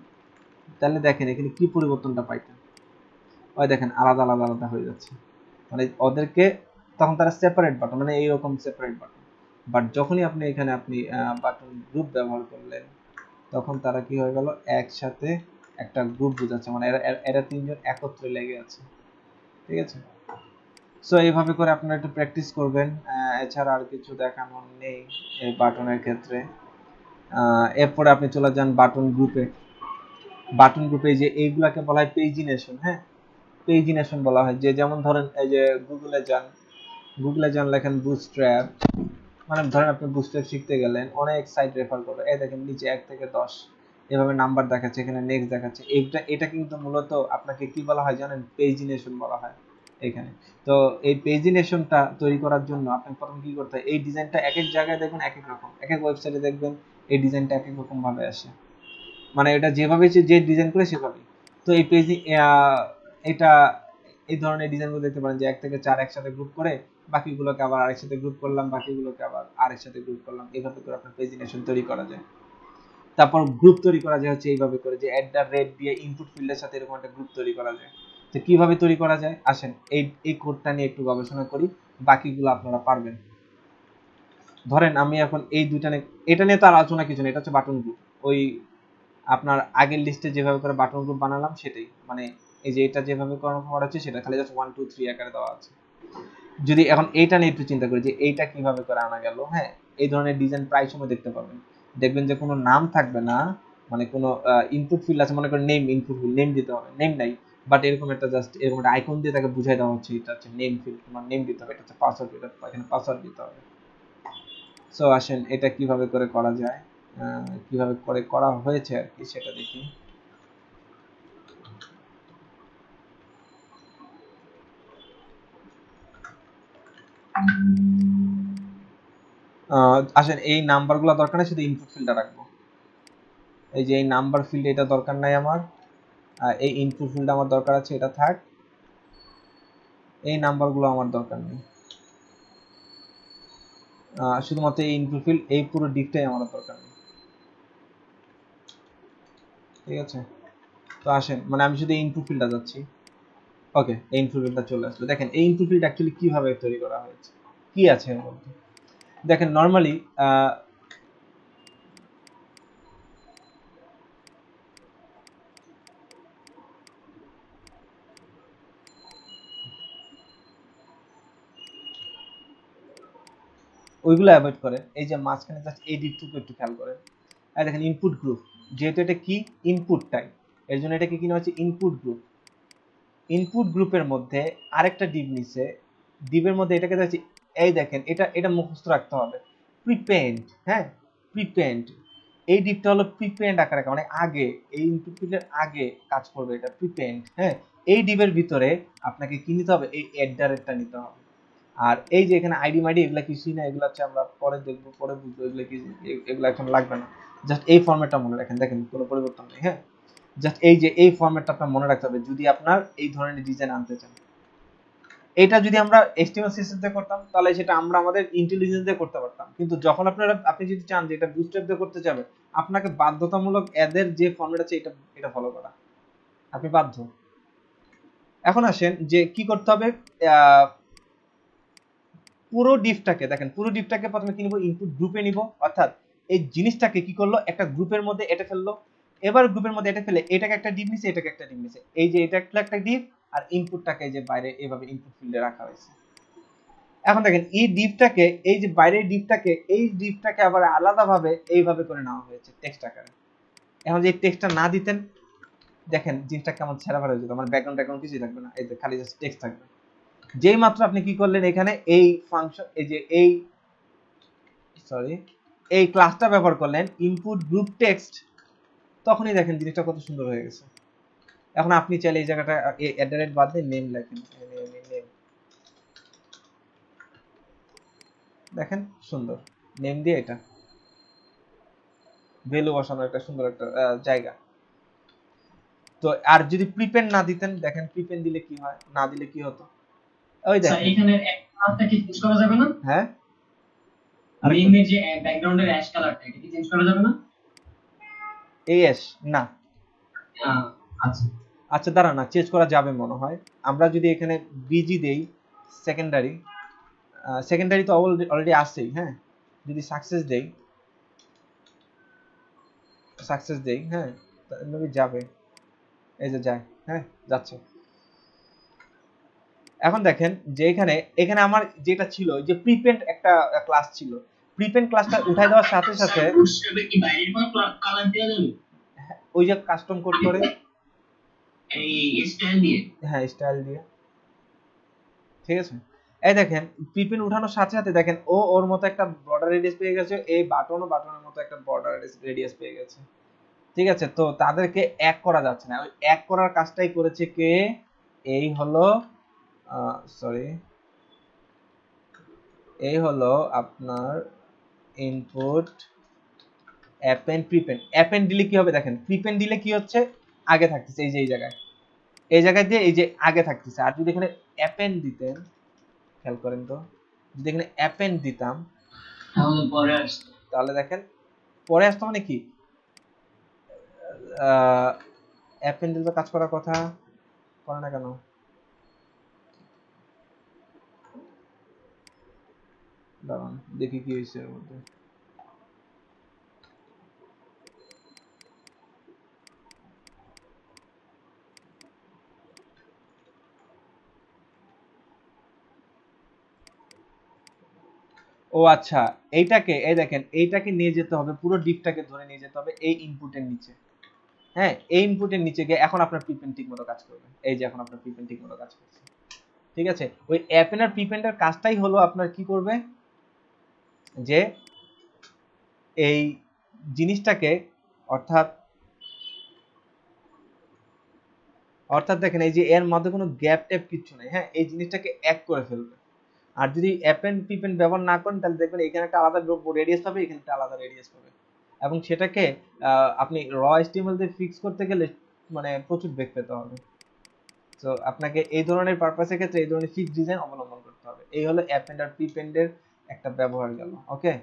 S1: তাহলে দেখেন এখানে কি পরিবর্তনটা পাইতেন, ওই দেখেন আলাদা আলাদা আলাদা হয়ে যাচ্ছে, মানে ওদেরকে তখন তারা সেপারেট বাটন, মানে এইরকম সেপারেট বাটন। বাট যখনই আপনি এখানে আপনি বাটন গ্রুপ ব্যবহার করলেন তখন তারা কি হয়ে গেল, একসাথে একটা গ্রুপ বোঝাচ্ছে, মানে এরা তিনজন একত্রে লেগে আছে, ঠিক আছে। সো এইভাবে করে আপনারা একটু প্র্যাকটিস করবেন, এছাড়া আর কিছু দেখানোর নেই এই বাটনের ক্ষেত্রে। এরপরে আপনি চলে যান বাটন গ্রুপে। বাটন গ্রুপে যে এইগুলাকে বলা হয় পেজিনেশন। হ্যাঁ, পেজিনেশন বলা হয়। যে যেমন ধরেন এই যে গুগলে যান লেখেন বুটস্ট্র্যাপ, মানে ধরেন আপনি বুটস্ট্র্যাপ শিখতে গেলেন, অনেক সাইট রেফার করবে, এই দেখেন নিচে 1 থেকে 10 এভাবে নাম্বার দেখাচ্ছে, এখানে নেক্সট দেখাচ্ছে। এটা কিন্তু মূলত আপনাকে কি বলা হয় জানেন, পেজিনেশন বলা হয় এখানে। তো এই পেজিনেশনটা তৈরি করার জন্য আপনি প্রথম কি করতে হয়, এই ডিজাইনটা এক এক জায়গায় দেখবেন এক এক রকম, এক এক ওয়েবসাইটে দেখবেন এই ডিজাইনটা এক এক রকম ভাবে আসে, মানে এটা যেভাবে যে ডিজাইন করে সেভাবেই। তো এই পেজ এটা এই ধরনের ডিজাইনগুলো দেখতে পারেন যে 1 থেকে 4 একসাথে গ্রুপ করে বাকিগুলোকে আবার আরেকসাথে গ্রুপ করলাম, বাকিগুলোকে আবার আরেকসাথে গ্রুপ করলাম, এইভাবে করে আপনার পেজিনেশন তৈরি করা যায়। তারপর গ্রুপ তৈরি করা যায় হচ্ছে এইভাবে করে, যে @red দিয়ে ইনপুট ফিল্ডের সাথে এরকম একটা গ্রুপ তৈরি করা যায়। তো কিভাবে তৈরি করা যায় আসেন এই কোডটা নিয়ে একটু গবেষণা করি, বাকিগুলো আপনারা পারবেন। ধরেন আমি এখন এই দুইটা নিয়ে, এটা নিয়ে তো আলোচনা কিছু না, এটা হচ্ছে বাটন গ্রুপ। ওই আপনার আগের লিস্টে যেভাবে করে বাটন গ্রুপ বানালাম সেটাই, মানে এই যে এটা যেভাবে করা হচ্ছে সেটা খালি জাস্ট 1 2 3 আকারে দেওয়া আছে। যদি এখন এইটা নিয়ে একটু চিন্তা করি যে এইটা কিভাবে করে আনা গেল, হ্যাঁ, এই ধরনের ডিজাইন প্রায় সময় দেখতে পাবেন। দেখবেন যে কোনো নাম থাকবে না, মানে কোনো ইনপুট ফিল্ড আছে, মনে করেন নেম, ইনপুট ফিল্ড নেম দিতে হবে, নেম নাই, বাট এরকম একটা জাস্ট এরকম একটা আইকন দিয়ে তাকে বুঝাই দেওয়া হচ্ছে এটা হচ্ছে নেম ফিল্ড, তোমার নেম দিতে হবে, এটা হচ্ছে পাসওয়ার্ড, এটা এখানে পাসওয়ার্ড দিতে হবে। সো আসেন এটা কিভাবে করে করা যায়, কিভাবে করে করা হয়েছে আর কি সেটা দেখি। আসেন এই নাম্বারগুলো দরকার নেই, শুধু ইনপুট ফিল্ডটা রাখবো। এই যে এই নাম্বার ফিল্ড এটা দরকার নাই আমার, এই ইনপুট ফিল্ড আমার দরকার আছে, এটা থাক। এই নাম্বারগুলো আমার দরকার নেই, শুধুমাত্র এই ইনপুট ফিল্ড, এই পুরো ডিপটাই আমার দরকার নেই, ঠিক আছে। তো আসেন মানে আমি শুধু ইনপুট ফিল্ডটা যাচ্ছি, ওকে, এই ইনপুট ফিল্ডটা চলে আসলো। দেখেন এই ইনপুট ফিল্ড অ্যাকচুয়ালি কিভাবে তৈরি করা হয়েছে, কি আছে এর মধ্যে। দেখেন নরমালি ওইগুলো অ্যাভয়েড করেন, এই যে মাঝখানে জাস্ট এই ডিপটুকু একটু খেয়াল করেন। আর দেখেন ইনপুট গ্রুপ, যেহেতু এটা কি ইনপুট টাইপ, এর জন্য এটাকে কিনা হচ্ছে ইনপুট গ্রুপ। ইনপুট গ্রুপের মধ্যে আরেকটা ডিপ নিচে, ডিপের মধ্যে এটাকে দেখছি, এই দেখেন এটা মুখস্থ রাখতে হবে, প্রিপেন্ড। হ্যাঁ, প্রিপেন্ড, এই ডিপটা হলো প্রিপেন্ড আকারে, মানে আগে, এই ইনপুট ফিল্ডের আগে কাজ করবে এটা প্রিপেন্ড। হ্যাঁ, এই ডিপের ভিতরে আপনাকে কি নিতে হবে, এই অ্যাডারেটটা নিতে হবে। আর এই যে এখানে আইডি মাইডি এগুলা কিছুই না, এগুলো হচ্ছে আমরা পরে দেখবো, পরে বুঝবো, এগুলো কি, এগুলো এখন লাগবে না। জাস্ট এই ফরম্যাটটা মনে রাখেন, দেখেন কোনো পরিবর্তন নেই। হ্যাঁ, জাস্ট এই যে এই ফরম্যাটটা আপনার মনে রাখতে হবে যদি আপনার এই ধরনের ডিজাইন আনতে চান। এটা যদি আমরা HTML সিস্টেম দিয়ে করতাম তাহলে সেটা আমরা আমাদের ইন্টেলিজেন্স দিয়ে করতে পারতাম, কিন্তু যখন আপনি যদি চান যে এটা বুটস্ট্র্যাপ দিয়ে করতে যাবে, আপনাকে বাধ্যতামূলক এদের যে ফরম্যাট আছে এটা ফলো করা, আপনি বাধ্য। এখন আসেন যে কি করতে হবে, পুরো ডিপটাকে দেখেন, পুরো ডিপটাকে প্রথমে কি নিব, ইনপুট গ্রুপে নিব, অর্থাৎ এই জিনিসটাকে কি করলো, একটা গ্রুপের মধ্যে এটা ফেললো, এবার গ্রুপের মধ্যে এটা ফেলে এটাকে একটা ডিপ নিছে, এটাকে একটা ডিপ নিছে, এই যে এটা একটা ডিপ, আর ইনপুটটাকে যে বাইরে এভাবে ইনপুট ফিল্ডে রাখা হয়েছে। এখন দেখেন এই ডিপটাকে, এই যে বাইরের ডিপটাকে, এই ডিপটাকে আবার আলাদাভাবে এইভাবে করে নেওয়া হয়েছে টেক্সট আকারে। এখন যে টেক্সটটা না দিতেন, দেখেন জিনিসটা কেমন ছেঁড়া ফাড়া হয়ে যেত, আমার ব্যাকগ্রাউন্ড কিছুই থাকবে না, এই যে খালি জাস্ট টেক্সট থাকবে। যেই মাত্র আপনি কি করলেন এখানে এই ফাংশন, এই যে এই ক্লাসটা ব্যবহার করলেন ইনপুট গ্রুপ টেক্সট, তখনই দেখেন জিনিসটা কত সুন্দর হয়ে গেছে। এখন আপনি চাইলে এই জায়গাটা অ্যাট বাদ দিয়ে নেম লেখেন, দেখেন সুন্দর নেম দিয়ে এটা ভ্যালু বসানোর একটা সুন্দর একটা জায়গা। তো আর যদি প্রিপেন্ড না দিতেন, দেখেন প্রিপেন্ড দিলে কি হয়, না দিলে কি হতো, ওই দেখেন
S2: এখানে একটা কি চেঞ্জ করা যাবে না?
S1: হ্যাঁ
S2: মেইনের যে ব্যাকগ্রাউন্ডের অ্যাশ কালারটা এটা কি চেঞ্জ করা যাবে না?
S1: এস না,
S2: আচ্ছা
S1: আচ্ছা দাঁড়া না, চেঞ্জ করা যাবে মনে হয়। আমরা যদি এখানে বিজি দেই সেকেন্ডারি, সেকেন্ডারি তো অলরেডি আসছেই, হ্যাঁ যদি সাকসেস দেই হ্যাঁ তাহলে যাবে, এই যে যায়, হ্যাঁ যাচ্ছে। এখন দেখেন যে এখানে আমার যেটা ছিল যে প্রিপেন্ড একটা ক্লাস ছিল, প্রিপেন্ড ক্লাসটা উঠাই দেওয়ার সাথে সাথে
S2: কি বাইরের কোনো কালার দেওয়া যাবে?
S1: ওই যে কাস্টম কোড করে
S2: এই স্টাইল দিয়ে,
S1: হ্যাঁ স্টাইল দিয়ে, ঠিক আছে। এই দেখেন প্রিপেন্ড উঠানোর সাথে সাথে দেখেন ওর মতো একটা বর্ডার রেডিয়াস পেয়ে গেছে, এই বাটনের মতো একটা বর্ডার রেডিয়াস পেয়ে গেছে, ঠিক আছে। তো তাদেরকে এক করা যাচ্ছে না, ওই এক করার কাজটাই করেছে কে, এই হলো এই হলো আপনার ইনপুট অ্যাপেন্ড প্রিপেন্ড। অ্যাপেন্ড দিলে কি হবে দেখেন, প্রিপেন্ড দিলে কি হচ্ছে আগে থাকতেছে, এই যে এই জায়গায় দিয়ে এই যে আগে থাকতেছে। আর যদি এখানে অ্যাপেন্ড দিতেন, খেয়াল করেন তো, যদি এখানে অ্যাপেন্ড দিতাম তাহলে দেখেন পরে আসতো, মানে কি অ্যাপেন্ড দিলে তো কাজ করার কথা, করে না কেন, দাঁড়ান দেখি কি হয়েছে এর মধ্যে। ও আচ্ছা, এইটাকে এই দেখেন এইটাকে নিয়ে যেতে হবে, পুরো ডিপটাকে ধরে নিয়ে যেতে হবে এই ইনপুটের নিচে, হ্যাঁ এই ইনপুটের নিচে গিয়ে এখন আপনার প্রিপেন্ড ঠিক মতো কাজ করবে, এই যে এখন আপনার প্রিপেন্ড ঠিক মতো কাজ করছে, ঠিক আছে। ওই অ্যাপেন্ড আর প্রিপেন্ডের কাজটাই হলো আপনার কি করবে, যে এই জিনিসটাকে অর্থাৎ দেখেন এই যে এর মধ্যে কোনো গ্যাপ ট্যাপ কিছু নেই, হ্যাঁ এই জিনিসটাকে এক করে ফেলবে। আর যদি অ্যাপেন্ড প্রিপেন্ড ব্যবহার না করেন তাহলে দেখবেন এখানে একটা আলাদা রেডিয়াস পাবে, এখানে একটা আলাদা রেডিয়াস পাবে, এবং সেটাকে আপনি র এসটিএমএল দিয়ে ফিক্স করতে গেলে মানে প্রচুর বেগ পেতে হবে। তো আপনাকে এই ধরনের পারপাসের ক্ষেত্রে এই ধরনের ফিক্স ডিজাইন অবলম্বন করতে হবে। এই হলো অ্যাপেন্ড আর প্রিপেন্ডের একটা ব্যবহার গেল, ওকে।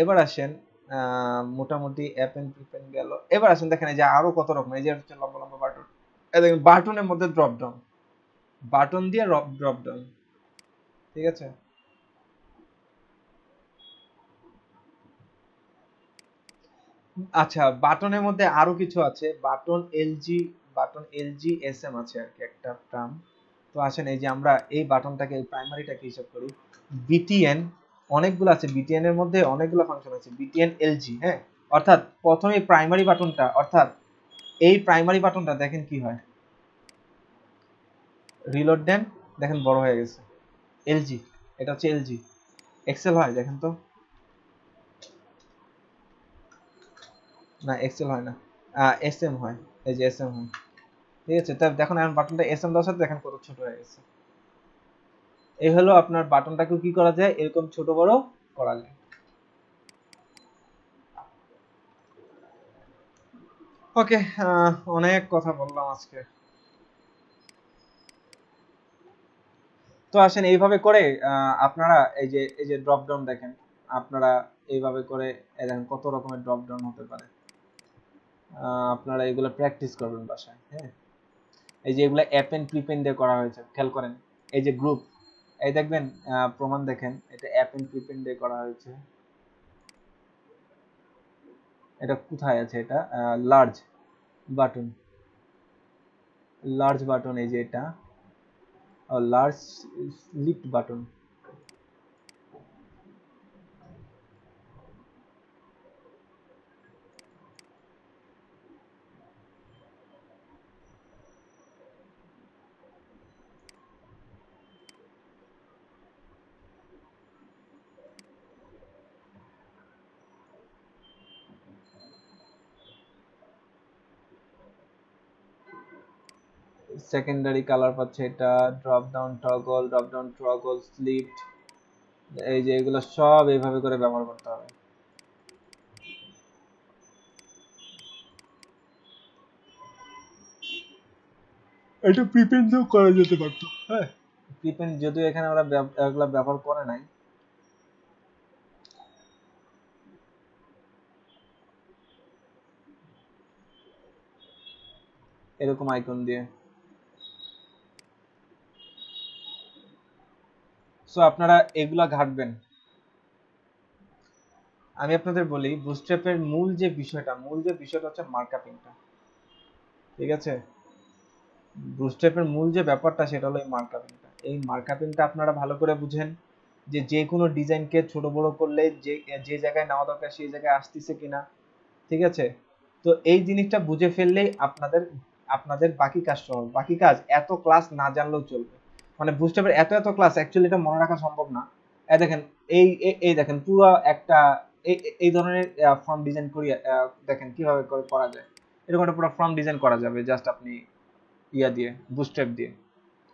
S1: এবার আসেন মোটামুটি অ্যাপেন্ড প্রিপেন্ড গেল, এবার আসেন দেখেন এই যে আরো কত রকম, এই যে হচ্ছে লম্বা লম্বা বাটন, এই দেখেন বাটনের মধ্যে ড্রপ ডাউন, বাটন দিয়ে ড্রপ ডাউন, ঠিক আছে। আচ্ছা বাটনের মধ্যে আরো কিছু আছে, বাটন এলজি এসএম আছে আর কি একটা টার্ম। তো আসেন এই যে আমরা এই বাটনটাকে প্রাইমারিটাকে হিসাব করি, বিটিএন অনেকগুলো আছে, বিটিএন এর মধ্যে অনেকগুলো ফাংশন আছে, বিটিএন এলজি, হ্যাঁ অর্থাৎ প্রথমে প্রাইমারি বাটনটা, অর্থাৎ এই প্রাইমারি বাটনটা দেখেন কি হয়, রিলোড দেন দেখেন বড় হয়ে গেছে, এলজি, এটা হচ্ছে এলজি। এক্সেল হয় দেখেন তো, না এক্সেল হয় না, এসএম হয়, এই যে এসএম হয়, ঠিক আছে। তাই দেখুন এখন বাটনটা এসএম দেওয়ার সাথে দেখেন কত ছোট হয়ে গেছে। এই হলো আপনার বাটনটাকে কি করা যায়, এরকম ছোট বড় করা যায়। ওকে, অনেক কথা বললাম আজকে। তো আসেন এইভাবে করে আপনারা এই যে ড্রপ ডাউন দেখেন, আপনারা এইভাবে করে দেখেন কত রকমের ড্রপ ডাউন হতে পারে। আপনারা এগুলো প্র্যাকটিস করবেন বাসায়, হ্যাঁ। এই যে এগুলো অ্যাপেন্ড প্রিপেন্ড দিয়ে করা হয়েছে, খেয়াল করেন এই যে গ্রুপ, এই দেখবেন প্রমাণ দেখেন এটা অ্যাপেন্ড প্রিপেন্ড দিয়ে করা হয়েছে। এটা কোথায় আছে, এটা লার্জ বাটন, এই যে এটা large lift button, secondary colour পাচ্ছে এটা, ড্রপ ডাউন টগল স্লিট, এই যে এগুলো সব এইভাবে করে ব্যবহার করতে হবে। এটা প্রিপেন্ড দিয়েও করা যেতে পারতো, হ্যাঁ প্রিপেন্ড যদিও এখানে ওরা এগুলা ব্যবহার করে নাই। এরকম আইকন দিয়ে। সো আপনারা এগুলা ঘাটবেন। আমি আপনাদের বলি বুটস্ট্র্যাপের মূল যে বিষয়টা হচ্ছে মার্কআপিংটা, ঠিক আছে? বুটস্ট্র্যাপের মূল যে ব্যাপারটা সেটা হলো এই মার্কআপিংটা। এই মার্কআপিংটা আপনারা ভালো করে বুঝেন যে কোনো ডিজাইনকে ছোট বড় করলে যে যে জায়গায় নেওয়া দরকার সেই জায়গায় আসতেছে কিনা, ঠিক আছে? তো এই জিনিসটা বুঝে ফেললেই আপনাদের আপনাদের বাকি কাজ সহজ। বাকি কাজ এত ক্লাস না জানলেও চলবে। মানে বুটস্ট্র্যাপের এত ক্লাস অ্যাকচুয়ালি এটা মনে রাখা সম্ভব না। দেখেন এই দেখেন পুরো একটা এই ধরনের ফর্ম ডিজাইন করি, দেখেন কিভাবে করা যায়। এরকম একটা পুরো ফর্ম ডিজাইন করা যাবে জাস্ট আপনি ইয়া দিয়ে, বুটস্ট্র্যাপ দিয়ে,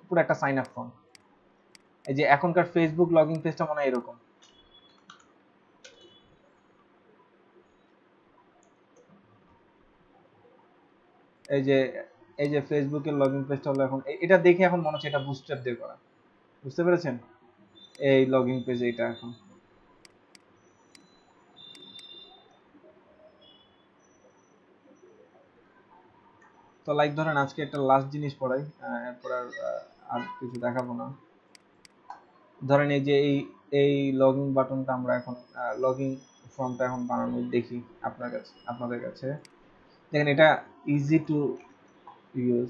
S1: পুরো একটা সাইন আপ ফর্ম। এই যে এখনকার ফেসবুক লগইন পেজটা মনে হয় এরকম। এই যে ফেসবুকের লগইন পেজটা হলো এখন এটা দেখে এখন মনে হচ্ছে এটা বুটস্ট্র্যাপ দিয়ে করা। বুঝতে পেরেছেন? এই লগইন পেজ এটা এখন। তো লাইক ধরেন আজকে একটা লাস্ট জিনিস পড়াই, এরপর আর কিছু দেখাবো না। ধরেন এই যে এই লগইন বাটনটা আমরা এখন লগইন ফর্মটা এখন বানানো দেখি আপনাদের কাছে। দেখেন এটা easy to use,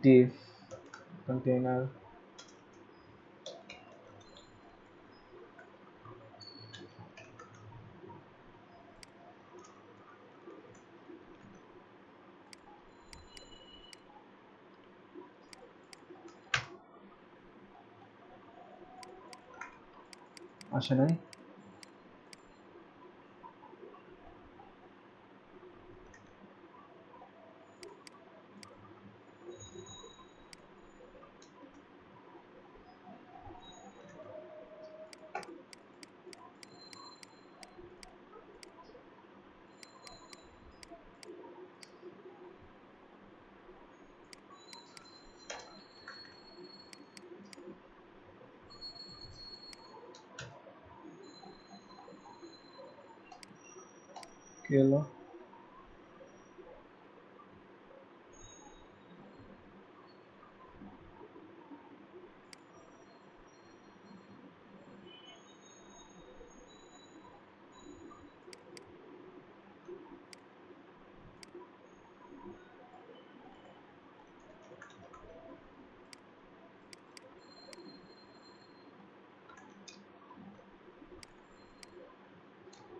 S1: div container, আসে নাই। কি হলো?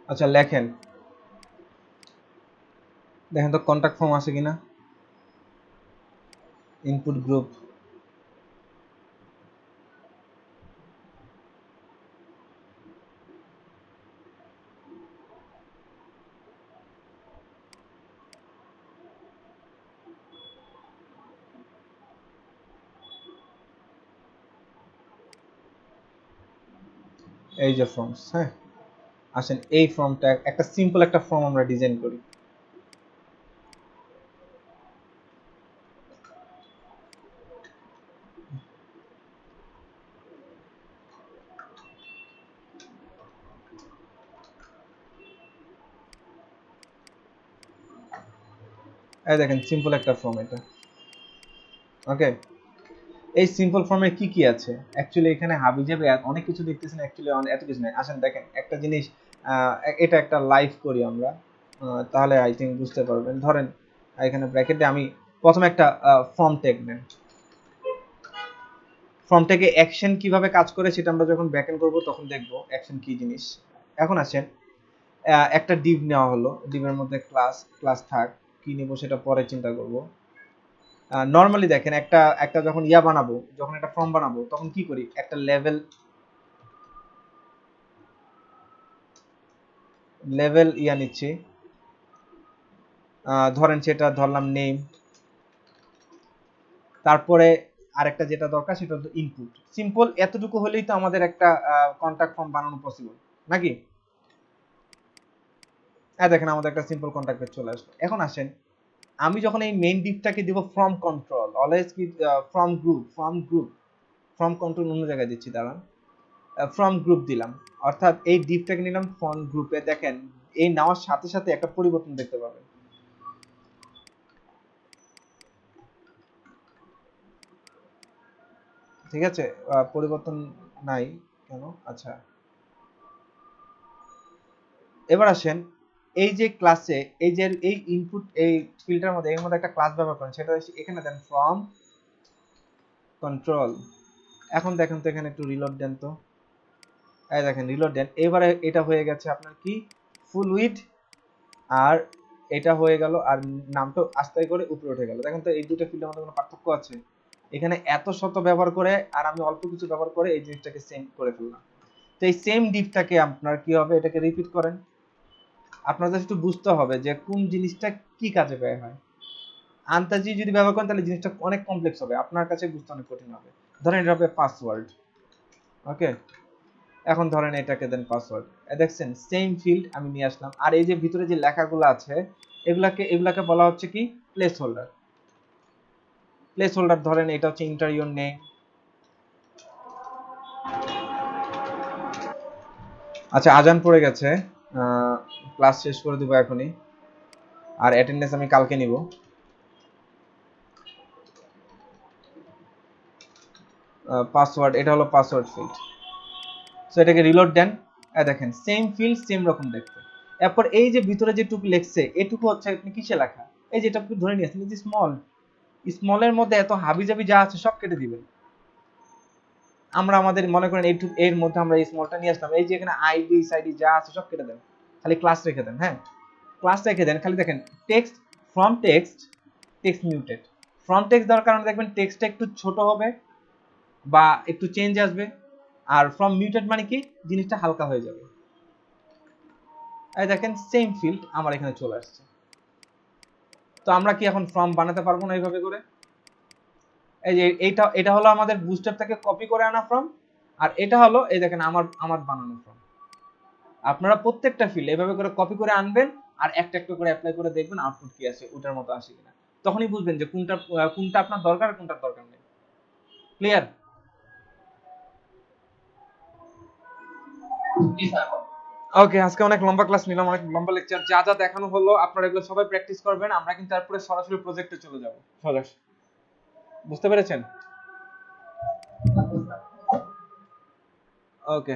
S1: আচ্ছা লেখেন, দেখেন তো কন্টাক্ট ফর্ম আছে কিনা, ইনপুট গ্রুপ। এই যে ফর্মস, হ্যাঁ আসেন এই ফর্মটা একটা সিম্পল একটা ফর্ম আমরা ডিজাইন করি। এই দেখেন সিম্পল একটা ফর্ম এটা, ওকে? এই সিম্পল ফর্মে কি কি আছে অ্যাকচুয়ালি এখানে হাবিজাবি অনেক কিছু দেখতেছেন, অ্যাকচুয়ালি এত কিছু নাই। আসেন দেখেন একটা জিনিস, এটা একটা লাইভ করি আমরা, তাহলে আই থিঙ্ক বুঝতে পারবেন। ধরেন এখানে ব্র্যাকেটে আমি প্রথমে একটা ফর্ম ট্যাগ নেন। ফর্ম ট্যাগে অ্যাকশন কিভাবে কাজ করে সেটা আমরা যখন ব্যাকএন্ড করব তখন দেখব অ্যাকশন কি জিনিস। এখন আসেন একটা ডিভ নেওয়া হলো, ডিভের মধ্যে ক্লাস থাক, কি নিব সেটা পরে চিন্তা করব। নরমালি দেখেন একটা যখন বানাবো, যখন একটা ফর্ম বানাবো তখন কি করি, একটা লেভেল নিচ্ছি, ধরেন সেটা ধরলাম নেম, তারপরে আরেকটা যেটা দরকার সেটা হলো ইনপুট। সিম্পল এতটুকু হলেই তো আমাদের একটা কন্টাক্ট ফর্ম বানানো পসিবল নাকি? দেখেন আমাদের একটা সিম্পল কন্টাক্ট পেজ চলে আসলো। এখন আসেন আমি যখন এই মেইন ডিভটাকে দিব ফ্রম কন্ট্রোল, অলওয়েজ কি ফ্রম কন্ট্রোল অন্য জায়গায় দিচ্ছি, দাঁড়ান, ফ্রম গ্রুপ দিলাম, অর্থাৎ এই ডিভটাকে নিলাম ফ্রম গ্রুপে। দেখেন এই নেওয়ার সাথে সাথে একটা পরিবর্তন দেখতে পাবেন। ঠিক আছে, পরিবর্তন নাই কেন? আচ্ছা, এবার আসেন এই যে ক্লাসে এই যে এই ইনপুট এই ফিল্টার মধ্যে এর মধ্যে একটা ক্লাস ব্যবহার করেন, সেটা হচ্ছে এখানে দেন ফ্রম কন্ট্রোল। এখন দেখেন তো এখানে একটু রিলোড দেন তো, এই দেখেন রিলোড দেন, এবারে এটা হয়ে গেছে আপনার কি ফুল উইড, আর এটা হয়ে গেল, আর নামটা আস্তে করে উপরে উঠে গেল। দেখেন তো এই দুটো ফিল্ডের মধ্যে কোনো পার্থক্য আছে? এখানে এত শত ব্যবহার করে আর আমি অল্প কিছু ব্যবহার করে এই জিনিসটাকে সেম করে ফেললাম। তো এই সেম ডিভটাকে আপনার কি হবে, এটাকে রিপিট করেন। আপনাদের একটু বুঝতে হবে যে কোন জিনিসটা কি কাজে ব্যয় হয়। আন্তাজি যদি ব্যবহার করেন তাহলে জিনিসটা অনেক কমপ্লেক্স হবে, আপনার কাছে বুঝতে অনেক কঠিন হবে। ধরেন এটা হবে পাসওয়ার্ড, ওকে, এখন ধরেন এটাকে দেন পাসওয়ার্ড। দেখছেন সেম ফিল্ড আমি নিয়ে আসলাম, আর এই যে ভিতরে যে লেখাগুলো আছে এগুলাকে বলা হচ্ছে কি প্লেস হোল্ডার। প্লেস হোল্ডার ধরেন এটা হচ্ছে ইন্টার ইউর নেম। আচ্ছা আজান পড়ে গেছে, ক্লাস শেষ করে দেবো এখনই, আর অ্যাটেন্ডেন্স আমি কালকে নিব। পাসওয়ার্ড, এটা হলো পাসওয়ার্ড ফিল্ড। সো এটাকে রিলোড দেন, দেখেন সেম ফিল্ড সেম রকম দেখতে। এরপর এই যে ভিতরে যেটুকু লেখছে এটুকু হচ্ছে আপনি কিসে লেখা, এই যে এটা আপনি ধরে নিয়েছেন যে স্মলের মধ্যে এত হাবিজাবি যা আছে সব কেটে দিবেন। আমরা আমাদের মনে করেন এইটুকু এর মধ্যে আমরা এই স্মলটা নিয়ে আসলাম, এই যে এখানে আইডি সাইডি যা আছে সব কেটে দেন, খালি ক্লাস রেখে দেন। হ্যাঁ, ক্লাস রেখে দেন, খালি দেখেন text from text muted. From text দেওয়ার কারণে দেখবেন টেক্সটটা একটু ছোট হবে বা একটু চেঞ্জ আসবে, আর ফ্রম মিউটেড মানে কি জিনিসটা হালকা হয়ে যাবে। এই দেখেন সেম ফিল্ড আমার এখানে চলে আসছে। তো আমরা কি এখন ফর্ম বানাতে পারবো না এইভাবে করে? এই যে এটা হলো আমাদের বুস্টার থেকে কপি করে আনা ফর্ম, আর এটা হলো এই দেখেন আমার বানানো ফর্ম। আপনারা প্রত্যেকটা ফিল্ড এভাবে করে কপি করে আনবেন, আর একটা একটা করে অ্যাপ্লাই করে দেখবেন আউটপুট কি আসে, ওটার মতো আসে কিনা। তখনই বুঝবেন যে কোনটা আপনার দরকার আর কোনটার দরকার নেই। ক্লিয়ার? ওকে, আজকে অনেক লম্বা ক্লাস নিলাম, অনেক লম্বা লেকচার। যা যা দেখানো হলো আপনারা এগুলো সবাই প্র্যাকটিস করবেন, আমরা কিন্তু তারপরে সরাসরি প্রজেক্টে চলে যাব। সরাসরি, বুঝতে পেরেছেন? ওকে,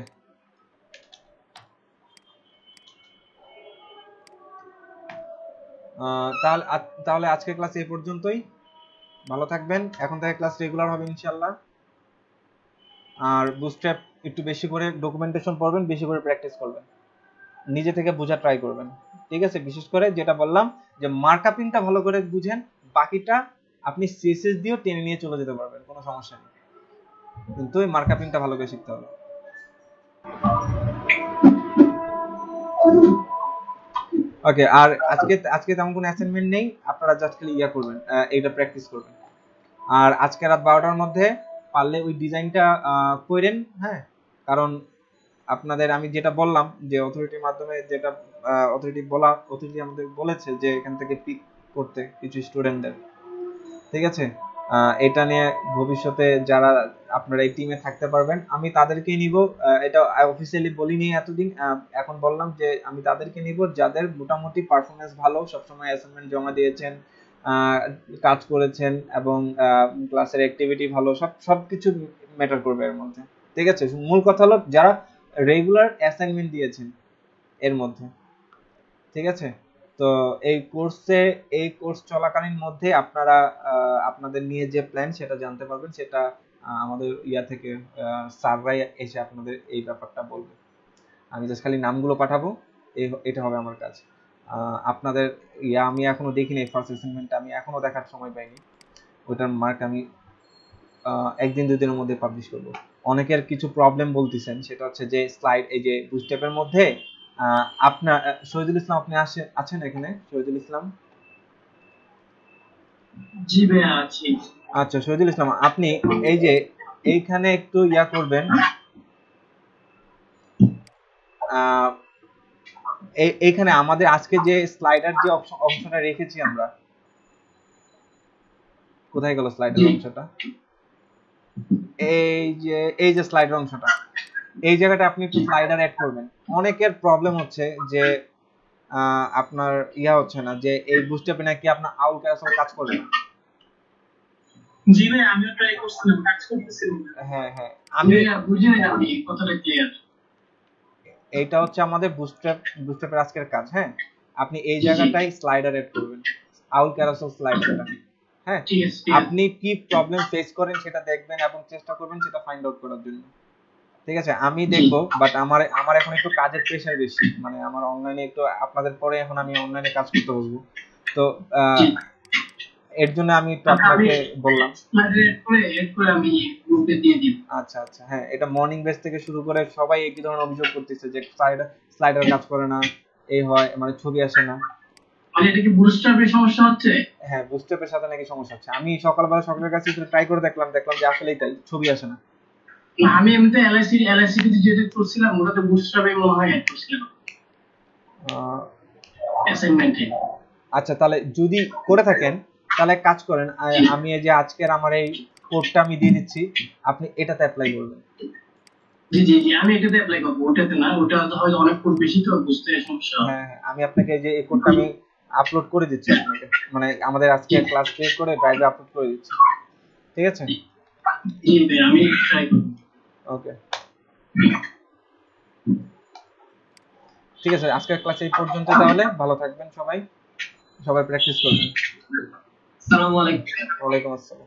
S1: তাহলে আজকের ক্লাস এই পর্যন্তই। ভালো থাকবেন, এখন থেকে ক্লাস রেগুলার হবে ইনশাআল্লাহ। আর বুস্ট্র্যাপ একটু বেশি করে ডকুমেন্টেশন পড়বেন, বেশি করে প্র্যাকটিস করবেন, নিজে থেকে বোঝা ট্রাই করবেন। ঠিক আছে, বিশেষ করে যেটা বললাম যে মার্কআপিংটা ভালো করে বুঝেন, বাকিটা আপনি সিএসএস দিয়েও টেনে নিয়ে চলে যেতে পারবেন, কোনো সমস্যা নেই, কিন্তু এই মার্কআপিংটা ভালো করে শিখতে হবে। ওকে, আর আজকে তেমন কোনো অ্যাসাইনমেন্ট নেই, আপনারা জাস্ট খালি ইয়া করবেন, এইটা প্র্যাকটিস করবেন। আর আজকে রাত 12টার মধ্যে পারলে ওই ডিজাইনটা করেন। হ্যাঁ, কারণ আপনাদের আমি যেটা বললাম যে অথরিটির মাধ্যমে যেটা অথরিটি আমাদের বলেছে যে এখান থেকে পিক করতে কিছু স্টুডেন্টদের। ঠিক আছে, এটা নিয়ে ভবিষ্যতে যারা আপনারা এই টিমে থাকতে পারবেন আমি তাদেরকেই নিব। এটা অফিসিয়ালি বলিনি এতদিন, এখন বললাম যে আমি তাদেরকে নিব যাদের মোটামুটি পারফরমেন্স ভালো, সবসময় অ্যাসাইনমেন্ট জমা দিয়েছেন, কাজ করেছেন, এবং ক্লাসের অ্যাক্টিভিটি ভালো, সবকিছু ম্যাটার করবে এর মধ্যে। ঠিক আছে, মূল কথা হলো যারা রেগুলার অ্যাসাইনমেন্ট দিয়েছেন এর মধ্যে। ঠিক আছে, তো এই কোর্স চলাকালীন মধ্যে আপনারা আপনাদের নিয়ে যে প্ল্যান সেটা জানতে পারবেন, সেটা আমাদের ইয়া থেকে স্যাররাই এসে আপনাদের এই ব্যাপারটা বলবে। আমি জাস্ট খালি নামগুলো পাঠাবো, এটা হবে আমার কাজ। আপনাদের ইয়া আমি এখনো দেখিনি, ফার্স্ট অ্যাসাইনমেন্টটা আমি এখনো দেখার সময় পাইনি, ওইটার মার্ক আমি একদিন দুদিনের মধ্যে পাবলিশ করব। অনেকের কিছু প্রবলেম বলতেছেন, সেটা হচ্ছে যে স্লাইড এই যে বুস্ট্র্যাপের মধ্যে আপনার শহীদুল ইসলাম, আপনি আছেন এখানে? শহীদুল ইসলাম,
S4: জি ভাইয়া আছি।
S1: আচ্ছা শহীদুল ইসলাম, আপনি এই যে এইখানে একটু ইয়া করবেন, আহ, এইখানে আমাদের আজকে যে স্লাইডার যে অংশটা রেখেছি আমরা, কোথায় গেল স্লাইডার
S4: জি
S1: অংশটা? এই যে স্লাইডার অংশটা, এই জায়গাটা আপনি একটু স্লাইডার অ্যাড করবেন। অনেকের প্রবলেম হচ্ছে যে আপনার ইয়া হচ্ছে না, যে এই বুস্টআপে নাকি আপনার আউল ক্যারাসেল কাজ করবে না।
S4: জি ভাইয়া আমিও ট্রাই করছিলাম, কাজ করতেছিলাম না।
S1: হ্যাঁ হ্যাঁ,
S4: আমি
S1: আমি
S4: বুঝি না আপনি কথাটা ক্লিয়ার।
S1: এইটা হচ্ছে আমাদের বুস্টআপের আজকের কাজ। হ্যাঁ, আপনি এই
S4: জি জি
S1: জায়গাটায় স্লাইডার এড করবেন, আউল ক্যারাসেল স্লাইডারটা। হ্যাঁ,
S4: ঠিক আছে ঠিক আছে।
S1: আপনি কি প্রবলেম ফেস করেন সেটা দেখবেন এবং চেষ্টা করবেন সেটা ফাইন্ড আউট করার জন্য। ঠিক আছে, আমি
S4: জি
S1: দেখবো, বাট আমার আমার এখন একটু কাজের প্রেশার বেশি, মানে আমার অনলাইনে একটু আপনাদের পরে এখন আমি অনলাইনে কাজ করতে বসবো। তো
S4: জি
S1: এর জন্য আমি একটু
S4: আমি
S1: আপনাকে বললাম।
S4: এড করে আমি গ্রুপে দিয়ে দিব।
S1: আচ্ছা আচ্ছা, হ্যাঁ, এটা মর্নিং বেস থেকে শুরু করে সবাই একই ধরনের অভিযোগ করতেছে যে স্লাইডার কাজ করে না, এই হয়, মানে ছবি আসে না।
S4: মানে এটা কি বুটস্ট্র্যাপের সমস্যা হচ্ছে?
S1: হ্যাঁ, বুস্টআপের সাথে নাকি সমস্যা হচ্ছে। আমি সকালবেলা সকলের কাছে ট্রাই করে দেখলাম যে আসলেই তাই, ছবি আসে না।
S4: না আমি এমনিতে এলআইসি তে যেটা করছিলাম ওটাতে বুটস্ট্র্যাপে মনে হয় অ্যাড করছিলাম
S1: আহ,
S4: অ্যাসাইনমেন্টে।
S1: আচ্ছা, তাহলে যদি করে থাকেন তাহলে এক কাজ করেন,
S4: জি
S1: আমি এই যে আজকের আমার এই কোডটা আমি দিয়ে দিচ্ছি, আপনি এটাতে অ্যাপ্লাই করবেন।
S4: জি জি জি আমি এটাতে অ্যাপ্লাই করবো, ওটাতে না, ওটা হয়তো অনেক কোড বেশি তো বুঝতে সমস্যা হবে।
S1: হ্যাঁ হ্যাঁ, আমি আপনাকে এই যে এই কোডটা আমি আপলোড করে দিচ্ছি আপনাকে, মানে আমাদের আজকে
S4: জি
S1: ক্লাস ক্রিয়েট করে ড্রাইভে আপলোড করে দিচ্ছি। ঠিক আছে,
S4: জি জি ভাই আমি ট্রাই করবো।
S1: ওকে, ঠিক আছে, আজকের ক্লাস এই পর্যন্ত। তাহলে ভালো থাকবেন সবাই, সবাই প্র্যাকটিস করবেন।
S4: আসসালামু আলাইকুম।
S1: ওয়ালাইকুম আসসালাম।